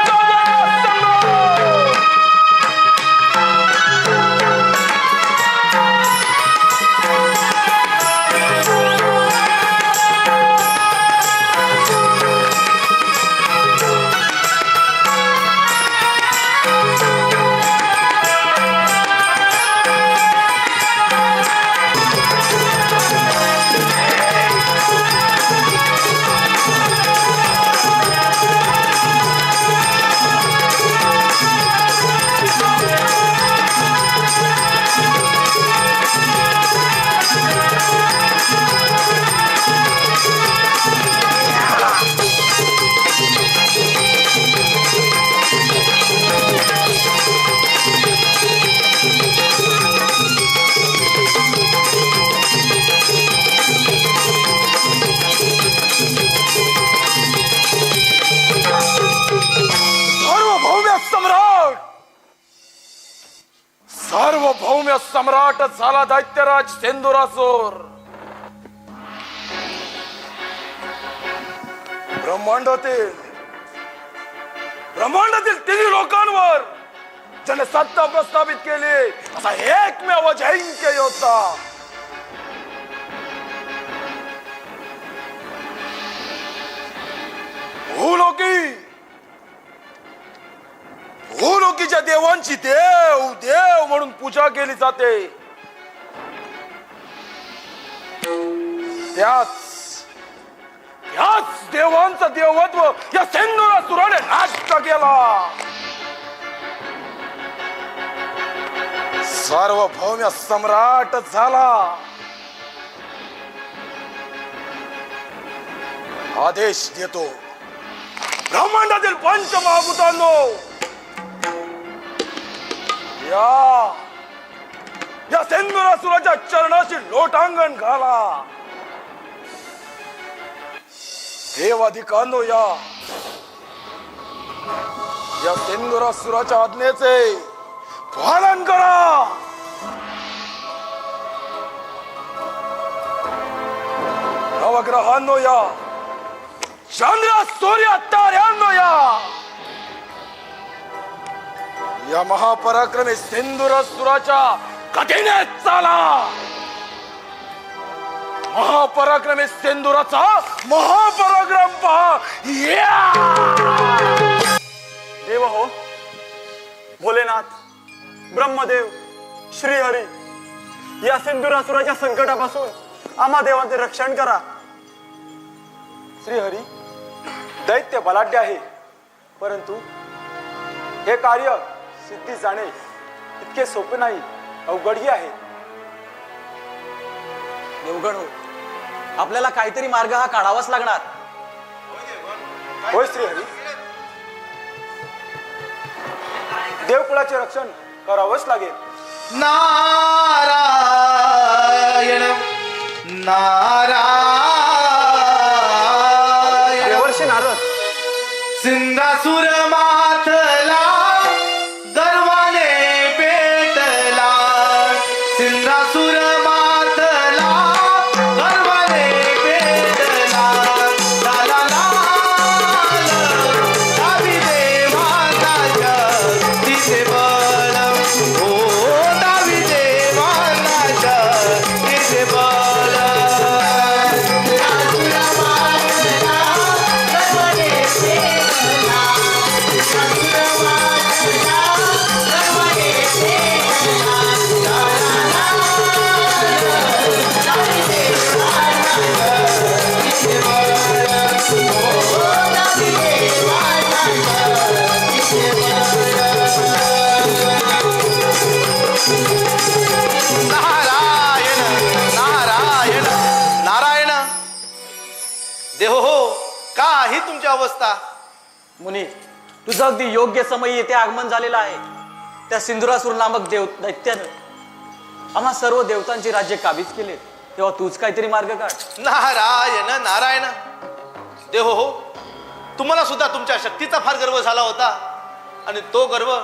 सार्वभौम्य सम्राट झाला दैत्यराज सिंधुरासुर. ब्रह्मांडातील तिन्ही लोकांवर ज्याने सत्ता प्रस्थापित केली असा एकमेव अजिंक्य योद्धा. भूलोकीच्या देवांची देव देव म्हणून पूजा केली जाते. त्याच देवांचं देवत्व या सिंधुरासुराने नष्ट केला. सार्वभौम्य सम्राट झाला. आदेश देतो ब्रह्मांडातील पंचमहाभूतांनो, या सिंधुरासुराच्या चरणाशी लोटांगण घाला. देवाधिकांनो, या सिंधुरासुराच्या आज्ञेचे पालन करा. नवग्रहांनो, या चंद्र सूर्य ताऱ्यांनो, या महापराक्रमी सिंधुरासुराच्या कथेने चाला. महापराक्रमी सिंधुराचा महापराक्रम पहा. देव हो, भोलेनाथ, ब्रह्मदेव, श्रीहरी, या सिंधुरासुराच्या संकटापासून आम्हा देवांचे रक्षण करा. श्रीहरी, दैत्य बलाढ्य आहे, परंतु हे कार्य सिद्धी जाणे इतके सोपे नाही, अवघडही आहे. देवगण हो, आपल्याला काहीतरी मार्ग हा काढावाच लागणार. होय श्रीहरी, देवकुळाचे रक्षण करावंच लागेल. नारायण नारायण. देवर्षी नारद, सिंहासुर माथला गर्वाने पेटला. सिंहासुर माथला गर्वाने पेटला. लाला लाल दावी देवाचा तिचे बळ. ओ दावी देवाचा तिचे बळ. नारायण नारायण नारायण. देहो हो, का ही तुमची अवस्था? मुनी, तुझं अगदी योग्य समय येथे आगमन झालेलं आहे. त्या सिंधुरासूर नामक दैत्यानं आम्हा सर्व देवतांची राज्य काबीज केले, तेव्हा तूच काहीतरी मार्ग काढ. नारायण नारायण. देहो हो, तुम्हाला सुद्धा तुमच्या शक्तीचा फार गर्व झाला होता आणि तो गर्व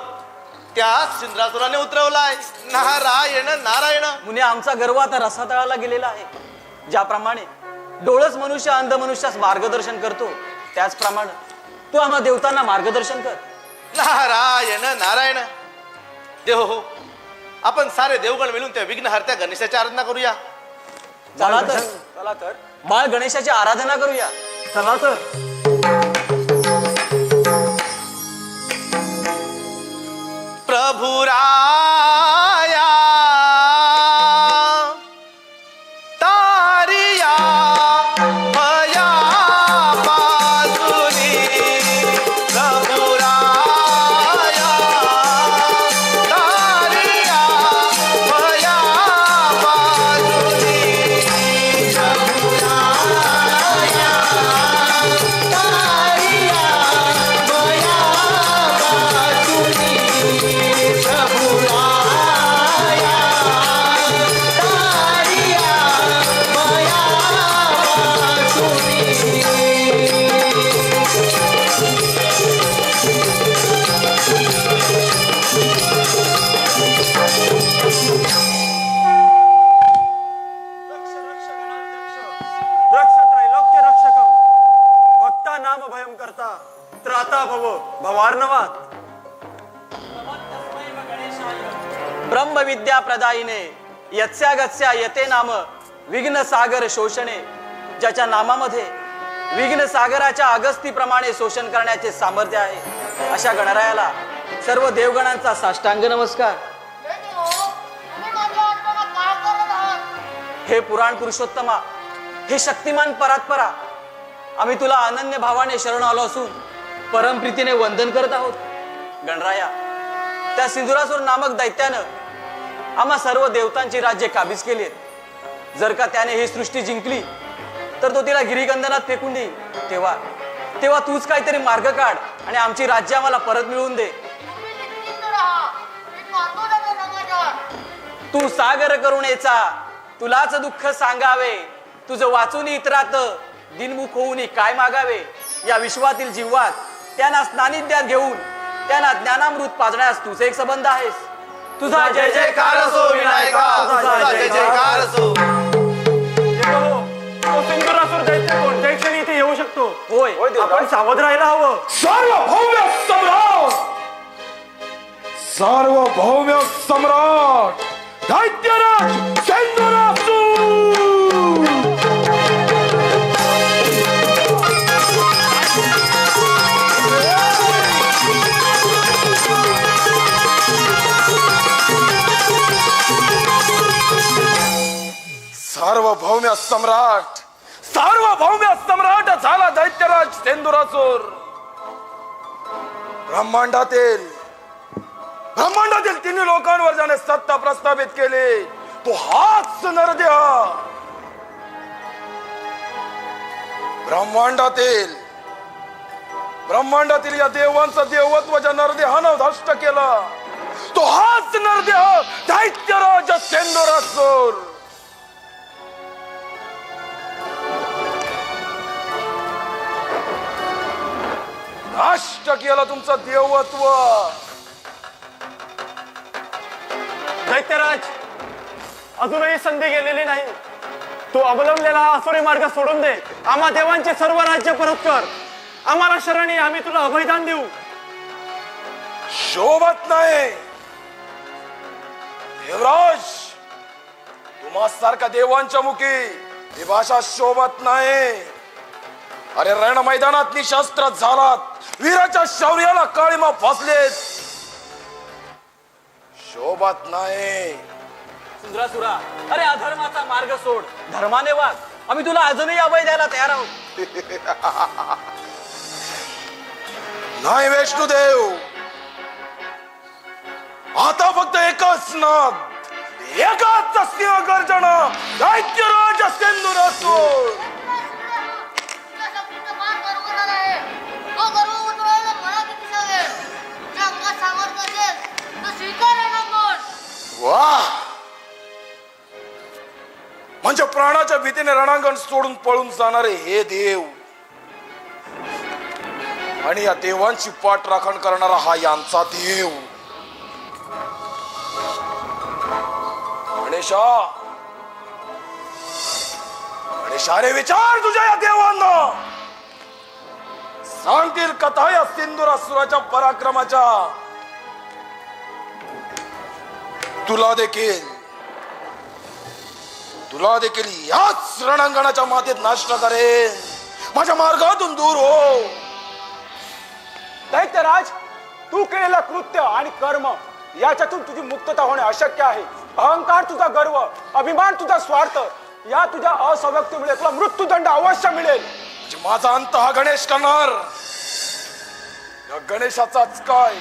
त्या सिंधुरासुराने उतरवलाय. नारायण नारायण. मुनी, आमचा गर्व आता रसातळाला गेलेला आहे. ज्याप्रमाणे डोळस मनुष्य अंध मनुष्यास मार्गदर्शन करतो, त्याचप्रमाणे तू आम्हा देवतांना मार्गदर्शन कर. नारायण नारायण. देहो हो, आपण सारे देवगण मिळून त्या विघ्नहर्त्या गणेशाची आराधना करूया. चला तर बाळ गणेशाची आराधना करूया. चला तर. प्रभु राया तारिया भया बाजुनी. प्रभु राया तारिया भया बाजुनी. प्रभु राया तारिया भया बाजुनी. प्रभु राया तारिया भया रक्ष त्रैलोक्य रक्षकं, भक्ता नाम भयं करता, त्राता भव भवार्णवात. ब्रह्म विद्या प्रदायिने यत्स्या गत्स्या यते नाम विघ्न सागर शोषणे. ज्याच्या नामामध्ये विघ्न सागराच्या अगस्तीप्रमाणे शोषण करण्याचे सामर्थ्य आहे, अशा गणरायाला सर्व देवगणांचा साष्टांग नमस्कार. हे पुराण पुरुषोत्तमा, हे शक्तिमान परात्परा, आम्ही तुला अनन्य भावाने शरण आलो असून परमप्रीतीने वंदन करत आहोत. गणराया, त्या सिंधुरासूर नामक दैत्यानं आम्हा सर्व देवतांची राज्य काबीज केली. जर का त्याने ही सृष्टी जिंकली तर तो तिला गिरिगंधनात फेकून देईल. तेव्हा तूच काहीतरी मार्ग काढ आणि आमची राज्य आम्हाला परत मिळवून दे. तू सागर करुणेचा, तुलाच दुःख सांगावे. तुझं वाचून इतरात दिनमुख होऊन काय मागावे. या विश्वातील जीवात त्यांना स्नानिध्यात घेऊन त्यांना ज्ञानामृत पाजण्यास तुझे एक संबंध आहेस. तुझा जय जयकार असो विनायका, तुझा जय जयकार असो. देहो, तो सिंधुरासूर दैत्य कोणत्याही क्षणी इथे येऊ शकतो. होय, आपण सावध राहायला हवं. सार्वभौम्य सम्राट, सार्वभौम्य सम्राट दैत्यराज सिंधुरासूर. सार्वभौम्य सम्राट, सार्वभौम्य सम्राट झाला दैत्यराज सिंधुरासूर. ब्रह्मांडातील तिन्ही लोकांवर ज्याने सत्ता प्रस्थापित केली, तो हाच नरदेह. ब्रह्मांडातील या देवांचं देवत्व ज्या नरदेहानं भ्रष्ट केलं, तो हाच नरदेह दैत्य केलं तुमचं देवत्व. दैत्यराज, अजूनही संधी गेलेली नाही. तू अवलंबलेला हा असुरी मार्ग सोडून दे. आम्हा देवांचे सर्व राज्य परत कर. आम्हाला शरणी, आम्ही तुला अभयदान देऊ. शोभत नाही देवराज, तुम्हा सारख्या देवांच्या मुखी ही भाषा शोभत नाही. अरे रण मैदानात निशस्त्र झालात, वीराच्या शौर्याला काळीमा फासलेत. शोभत नाही. सुंदरासुरा, अरे अधर्माचा मार्ग सोड, धर्माने वाग. आम्ही तुला अजूनही अभय द्यायला तयार आहोत. नाही वैष्णुदेव, आता फक्त एकच नाद, एकाच सिंह गर्जना, दैत्यराज सिंधुरासुर. वाह, म्हणजे प्राणाच्या भीतीने रणांगण सोडून पळून जाणारे हे देव आणि या देवांची पाठराखण करणारा हा यांचा देव. गणेशा, गणेशा रे, विचार तुझ्या या देवांना. सांगतील कथा या सिंधुरासुराच्या पराक्रमाच्या. तुला देखील याच रणांगणाच्या मातीत नष्ट करेन. माझ्या मार्गातून दूर हो. दैत्यराज, तू केलेलं कृत्य आणि कर्म याच्यातून तुझी मुक्तता होणे अशक्य आहे. अहंकार तुझा गर्व, अभिमान तुझा स्वार्थ, या तुझ्या असव्यक्तीमुळे तुला मृत्यूदंड अवश्य मिळेल. म्हणजे माझा अंत हा गणेश करणार. या गणेशाचाच काय,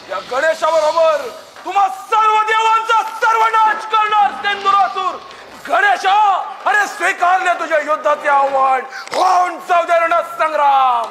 या गणेशाबरोबर तुम्हा सर्व देवांचा सर्वनाश करणार सिंधुरासुर. गणेशा, अरे स्वीकारले तुझ्या युद्धाचे आव्हान. होऊन जाऊ दे रणसंग्राम.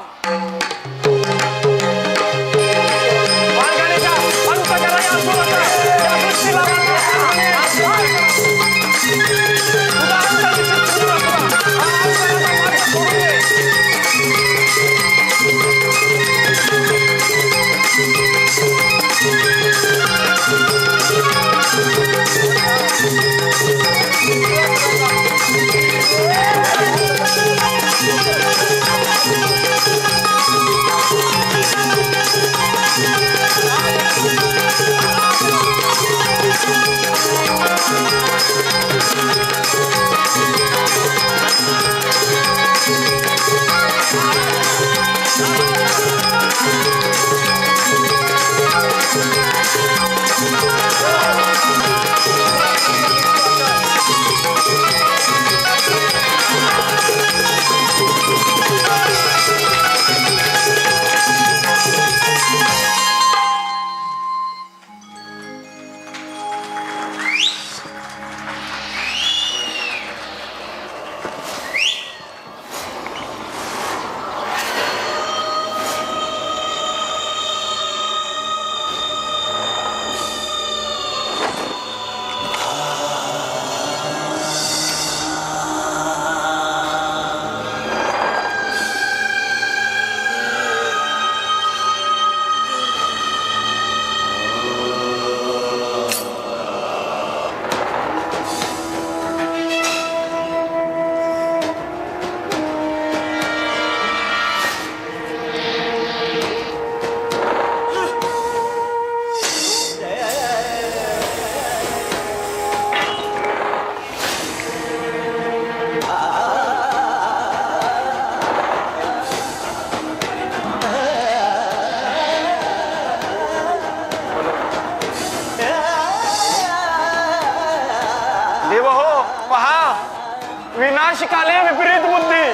विनाशकाले विपरीत बुद्धी.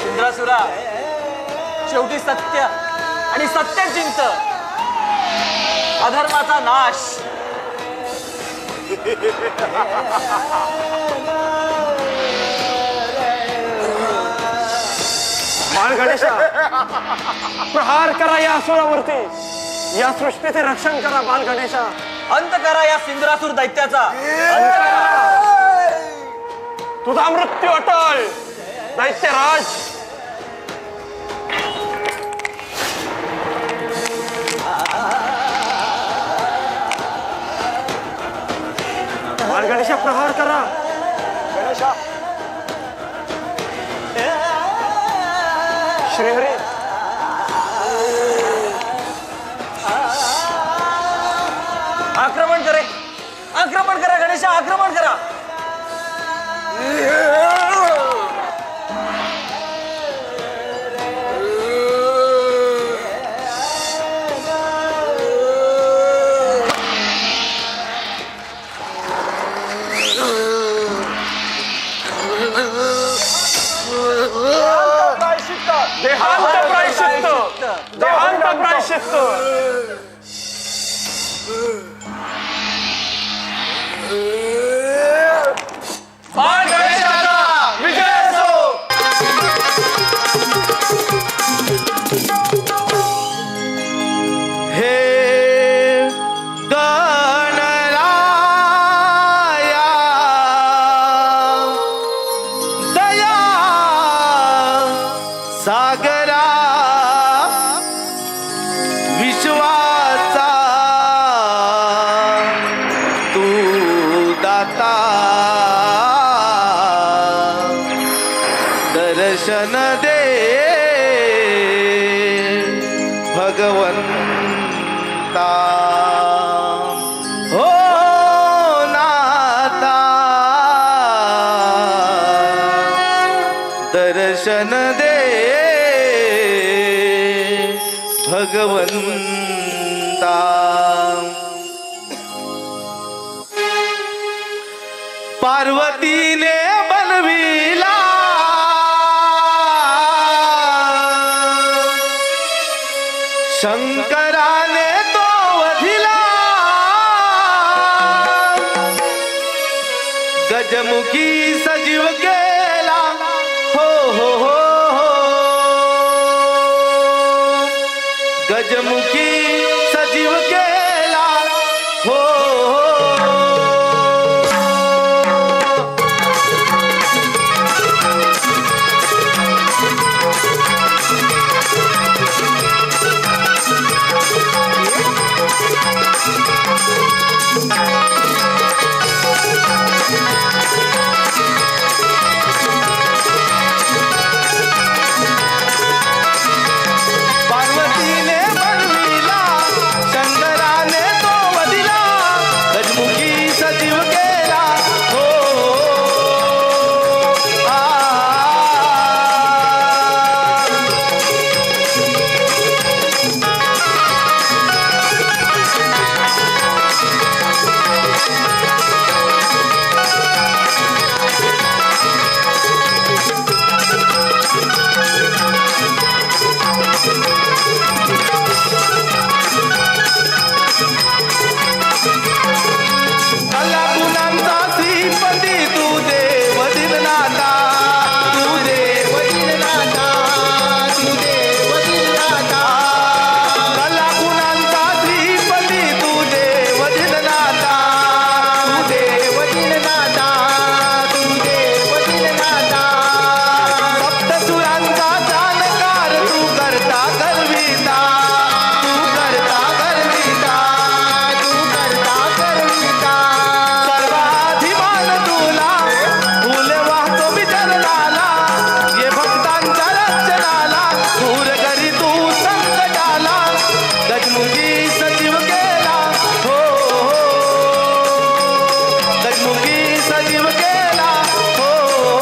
इंद्रासुरा, शेवटी सत्य आणि सत्य जिंकत. अधर्माचा नाश. बाळ गणेशा, प्रहार करा या असुरावरती. या सृष्टीचे रक्षण करा बाळ गणेशा. अंत करा या सिंधुरासुर दैत्याचा. तुझा मृत्यू अटळ दैत्यराज. गणेशा प्रहार करा. गणेशा श्रीहरी आक्रमण करे, आक्रमण करा गणेशा, आक्रमण करा. देहांत प्रायश्चित्त, देहांत प्रायश्चित्त. बाण गणेशाचा विजय असो. हे गणराया दया सागरा विश्वाचा तू दाता दर्शन दे भगवंता हो नाता दर्शन दे भगवंता. पार्वतीने बनविला शंकराने तो वधिला गजमुखी सजीव केला हो हो हो हो गजमुखी सजीव केला हो हो. पार्वतीने बनविला शंकराने तो वदिला गजमुखी सजीव केला हो आ. कला गुणांचा श्रीपती तू देव दिलनाथा तू देव दिलनाथा तू देव दिलनाथा. कला गुणांचा श्रीपती तू देव दिलनाथा तू देव दिलनाथा तू देव दिलनाथा. सप्तसुरांचा जाणकार तू करता गर्विता तू करता गर्विता तू करता गर्विता. सर्वाधिमान तुला फुल वाहतो विचरणाला ये भक्तांच्या रक्षणाला दूर करी तू संकटाला गजमुखी सजीव केला हो हो. गजमुखी सजीव केला हो हो.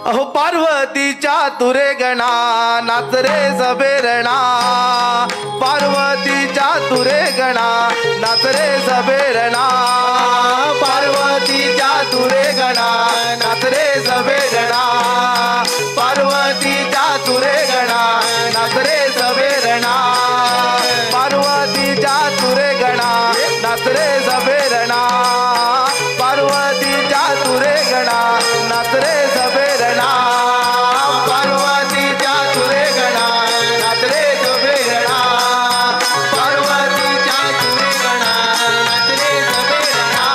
अहो पार्वतीच्या तुरे गणा नाच रे सबेरणा पार्वतीच्या तुरे गणा नाच रे सबेरणा पार्वतीच्या तुरे गणा नाच रे सबेरणा पार्वतीच्या तुरे गणा नाच रे सबेरणा पार्वतीच्या तुरे गणा नाच रे सबेरणा पार्वतीच्या तुरे गणा नाचरे सबेरणा पार्वतीच्या तुरे गणा नाच रे सबेरणा पार्वतीच्या तुरे गणा नाच रे सबेरणा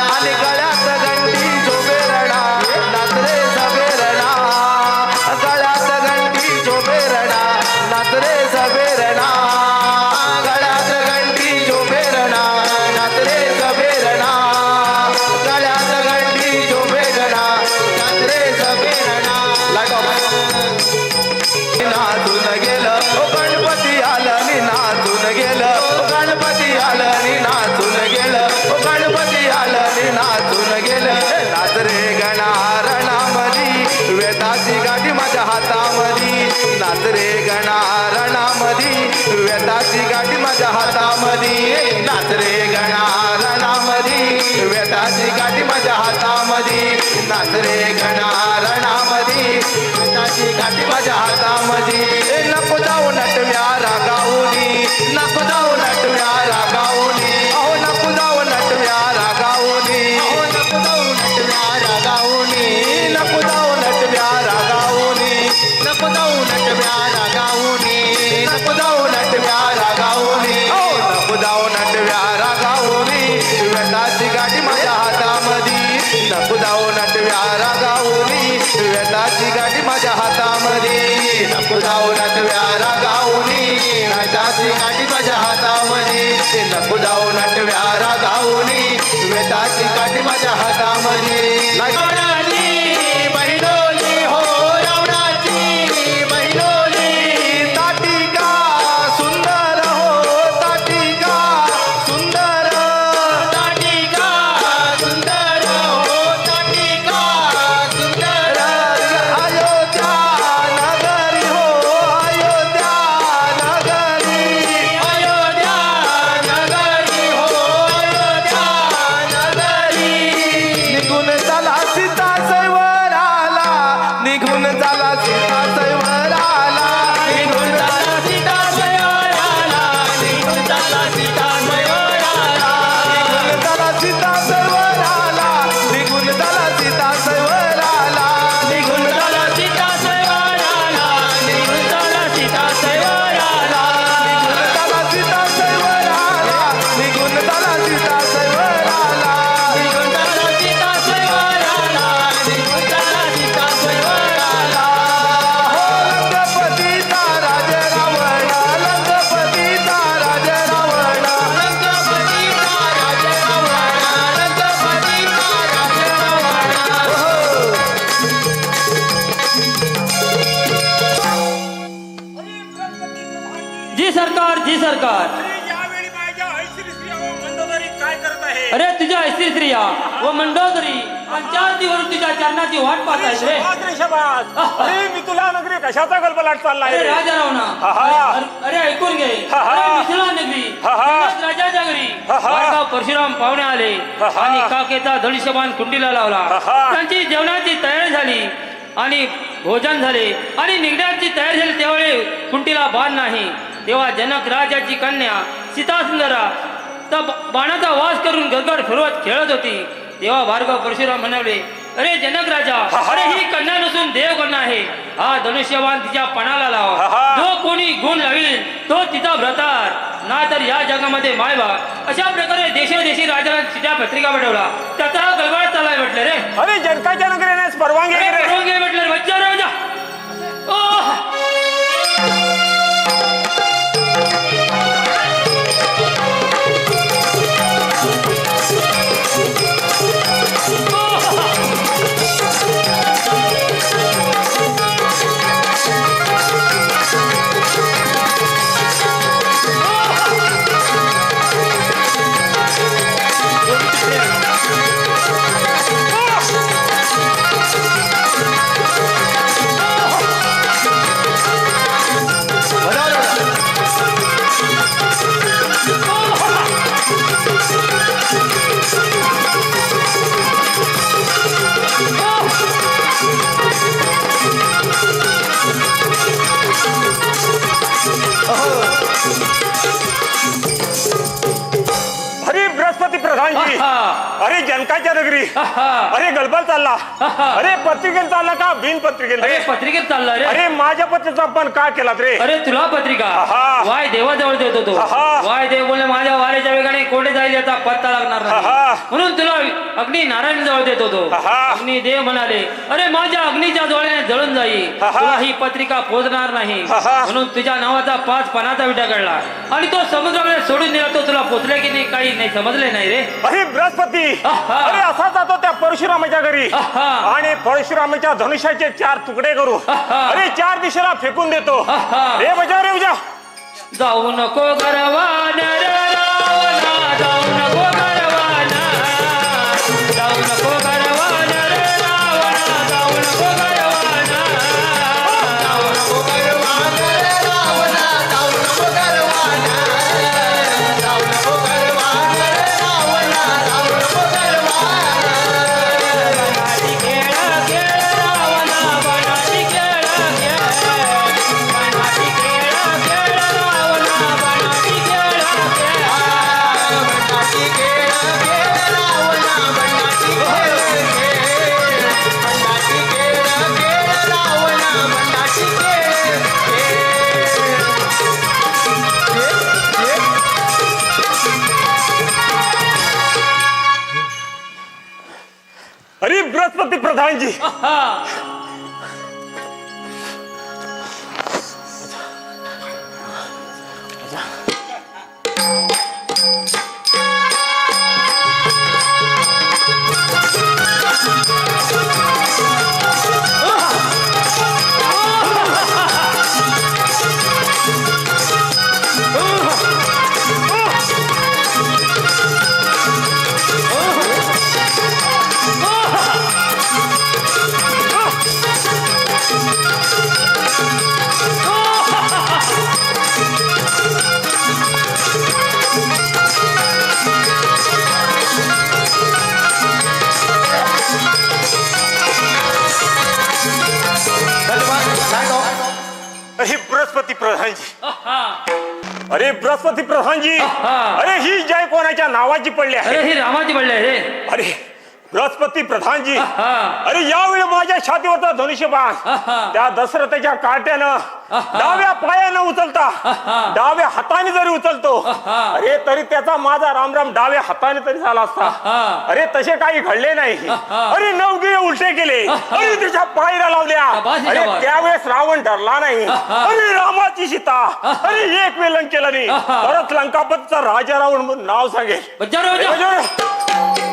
आणि गळ्यात घंटी झोबेरणा नाचरे सबेरणा गळ्यात घंटी झोबेरणा नाचरे सबेरणा गळ्यात घंटी झोबेरणा नाचरे सबेरणा गळ्यात घंटी झोबेरणा नाचरे सबेरणा नाचून गेलं ओ गणपती आलं नि नाचून गेलं ओ गणपती आलं नि नाचून गेलं ओ गणपती आलं नि नाचून गेलं नाच रे गणारणामधी वेताची गाठी माझ्या हातामधी नाच रे गणारणामधी वेताची गाठी माझ्या हातामधी नाच रे गणारणामधी वेताची गाठी माझ्या हातामधी नाच रे गणारणामधी वेताची गाठी माझ्या हातामधी नको जाऊ नटव्या रागावूनी नको जाऊ नटव्या रागावूनी अहो नको जाऊ नटव्या रागावूनी अहो नको जाऊ नटव्या रागावूनी नको जाऊ नटव्या रागावूनी नको जाऊ नटव्या रागावूनी नको जाऊ नटव्या रागावूनी अहो नको जाऊ नटव्या रागावूनी वेताची गाठी माझ्या हातामधी नको जाऊ नटव्या रागावूनी वेताची गाठी माझ्या हातामधी नको जाऊ नटव्या रागावूनी वेताची गाठी माझ्या हातामधी नको जाऊ नटव्या रागावूनी वेताची गाठी माझ्या हातामधी बहिणोली हो रावणाची बहिणोली ताटिका सुंदर हो ताटिका सुंदर ताटिका सुंदर हो ताटिका सुंदर अयोध्या नगरी हो अयोध्या नगरी अयोध्या नगरी हो अयोध्या नगरी निघून चला सीता सैवर आला निघून चला सीता सैवर आला निघून चला सीता सैवर आला निघून चला सीता सैवर आला निघून चला सीता सैवर आला निघून चला सीता सैवर आला निघून चला सीता सैवर आला निघून चला सीता सैवर आला निघून चला सीता सैवर आला निघून चला सीता सैवर आला निघून चला सीता सैवर आला निघून चला सीता सैवर आला हो लंकापतीचा राज रावण लंकापतीचा राज रावण लंकापतीचा राज रावण लंकापतीचा राज रावण हो जी सरकार जी सरकार यावेळी माझ्या ऐश्वरी स्त्रिया व मंडोदरी काय करत आहे अरे तुझ्या ऐशी स्त्रिया व मंडोदरी पंचायतीवरून तुझ्या चरणाची वाट पाहतायत रे शबाज रे शबाज अरे मी तुला नगरी कशाचा गलबलाट चाललाय अरे रे? राजा रावणा हा, हा. अरे ऐकून घे हा, हा. अरे मिथिला नगरी हा, हा. हिंगणा राजाच्या घरी हा, हा. वाडगाव परशुराम पाहुणे आले हा, हा. आणि काकेचा धनुष्यबाण कुंडीला लावला हा, हा. त्यांची जेवणाची तयारी झाली आणि भोजन झाले आणि निघण्याची तयारी झाली त्यावेळी कुंडीला बाण नाही तेव्हा जनक राजाची कन्या सीता सुंदरा त्या बाणाचा वास करून गडगड फिरवत खेळत होती तेव्हा भार्गव परशुराम म्हणाले अरे जनक राजा अरे ही कन्या नसून देवकन्या आहे हा धनुष्यबाण तिच्या पणाला लावा जो कोणी गुण लावील तो तिचा भ्रतार नाहीतर या जगामध्ये मायबा अशा प्रकारे देशोदेशी राजाला चिठ्या पत्रिका पाठवला त्याचा गलबाड चालाय म्हटलं रे अरे जनकाच्या नगरीने परवानगी आहे रे. परवानगी म्हटलं बच्चा राजा ओह जनकाच्या नगरी अरे गलबल चालला अरे पत्रिकेत चालला का बिन पत्रिकेत अरे रे पत्रिकेत चालला रे. अरे माझ्या पत्रिकेचा पण का केला रे अरे तुला पत्रिका आहा. वाय देवाजवळ देतो तो. आहा. वाय देव बोलले माझ्या वाऱ्याच्या वेगाने कोठे जाईल याचा पत्ता लागणार आहा. नाही म्हणून तुला अग्नी नारायण जवळ देतो तो. आहा. अग्नी देव म्हणाले अरे माझ्या अग्नीच्या ज्वाळेने जळून जाईल आहा. तुला ही पत्रिका पोचणार नाही आहा. म्हणून तुझ्या नावाचा 5 पानाचा विटा काढला आणि तो समुद्रामध्ये सोडून दिला. तो तुला पोचले की नाही काही नाही समजले नाही रे. अरे बृहस्पती आहा. अरे असा जातो त्या परशुरामाच्या घरी आहा. आणि परशुरामाच्या धनुष्याचे 4 तुकडे करू आहा. अरे 4 दिशेला फेकून देतो आहा. रे बजा जाऊ नको गरवान रे रावणा जाऊ नको गरवाना जाऊ नको गरवान रे रावणा जाऊ नको गरवाना जाऊ नको गरवाना रे रावणा जाऊ नको गरवाना जाऊ नको गरवाना रे रावणा जाऊ नको गरवाना बनाटी खेळ खेळ रावणा बनाटी खेळ खेळ बनाटी खेळ खेळ रावणा बनाटी खेळ खेळ बनाटी खेळ खेळ रावणा बनाटी खेळ खेळ बनाटी खेळ खेळ रावणा बनाटी खेळ अरे बृहस्पती प्रधानजी अरे बृहस्पती प्रधानजी अरे बृहस्पती प्रधानजी अरे ही जय कोणाच्या नावाची पडली आहे अरे ही रामाची पडले रे. अरे बृहस्पती प्रधानजी अरे यावेळी माझ्या छातीवरचा धनुष्यबाण त्या दशरथाच्या काट्यानं डाव्या पायानं उचलता डाव्या हाताने जरी उचलतो अरे तरी त्याचा माझा रामराम डाव्या हाताने तरी झाला असता. अरे तसे काही घडले नाही. अरे 9 गिरे उलटे केले अरे त्याच्या पायऱ्या लावल्या. अरे त्यावेळेस रावण डरला नाही. अरे रामाची सीता अरे एक वेळ लंकेला नाही परत लंकापतचा राजा रावण म्हणून नाव सांगेल. बजारो, बजारो. बजारो.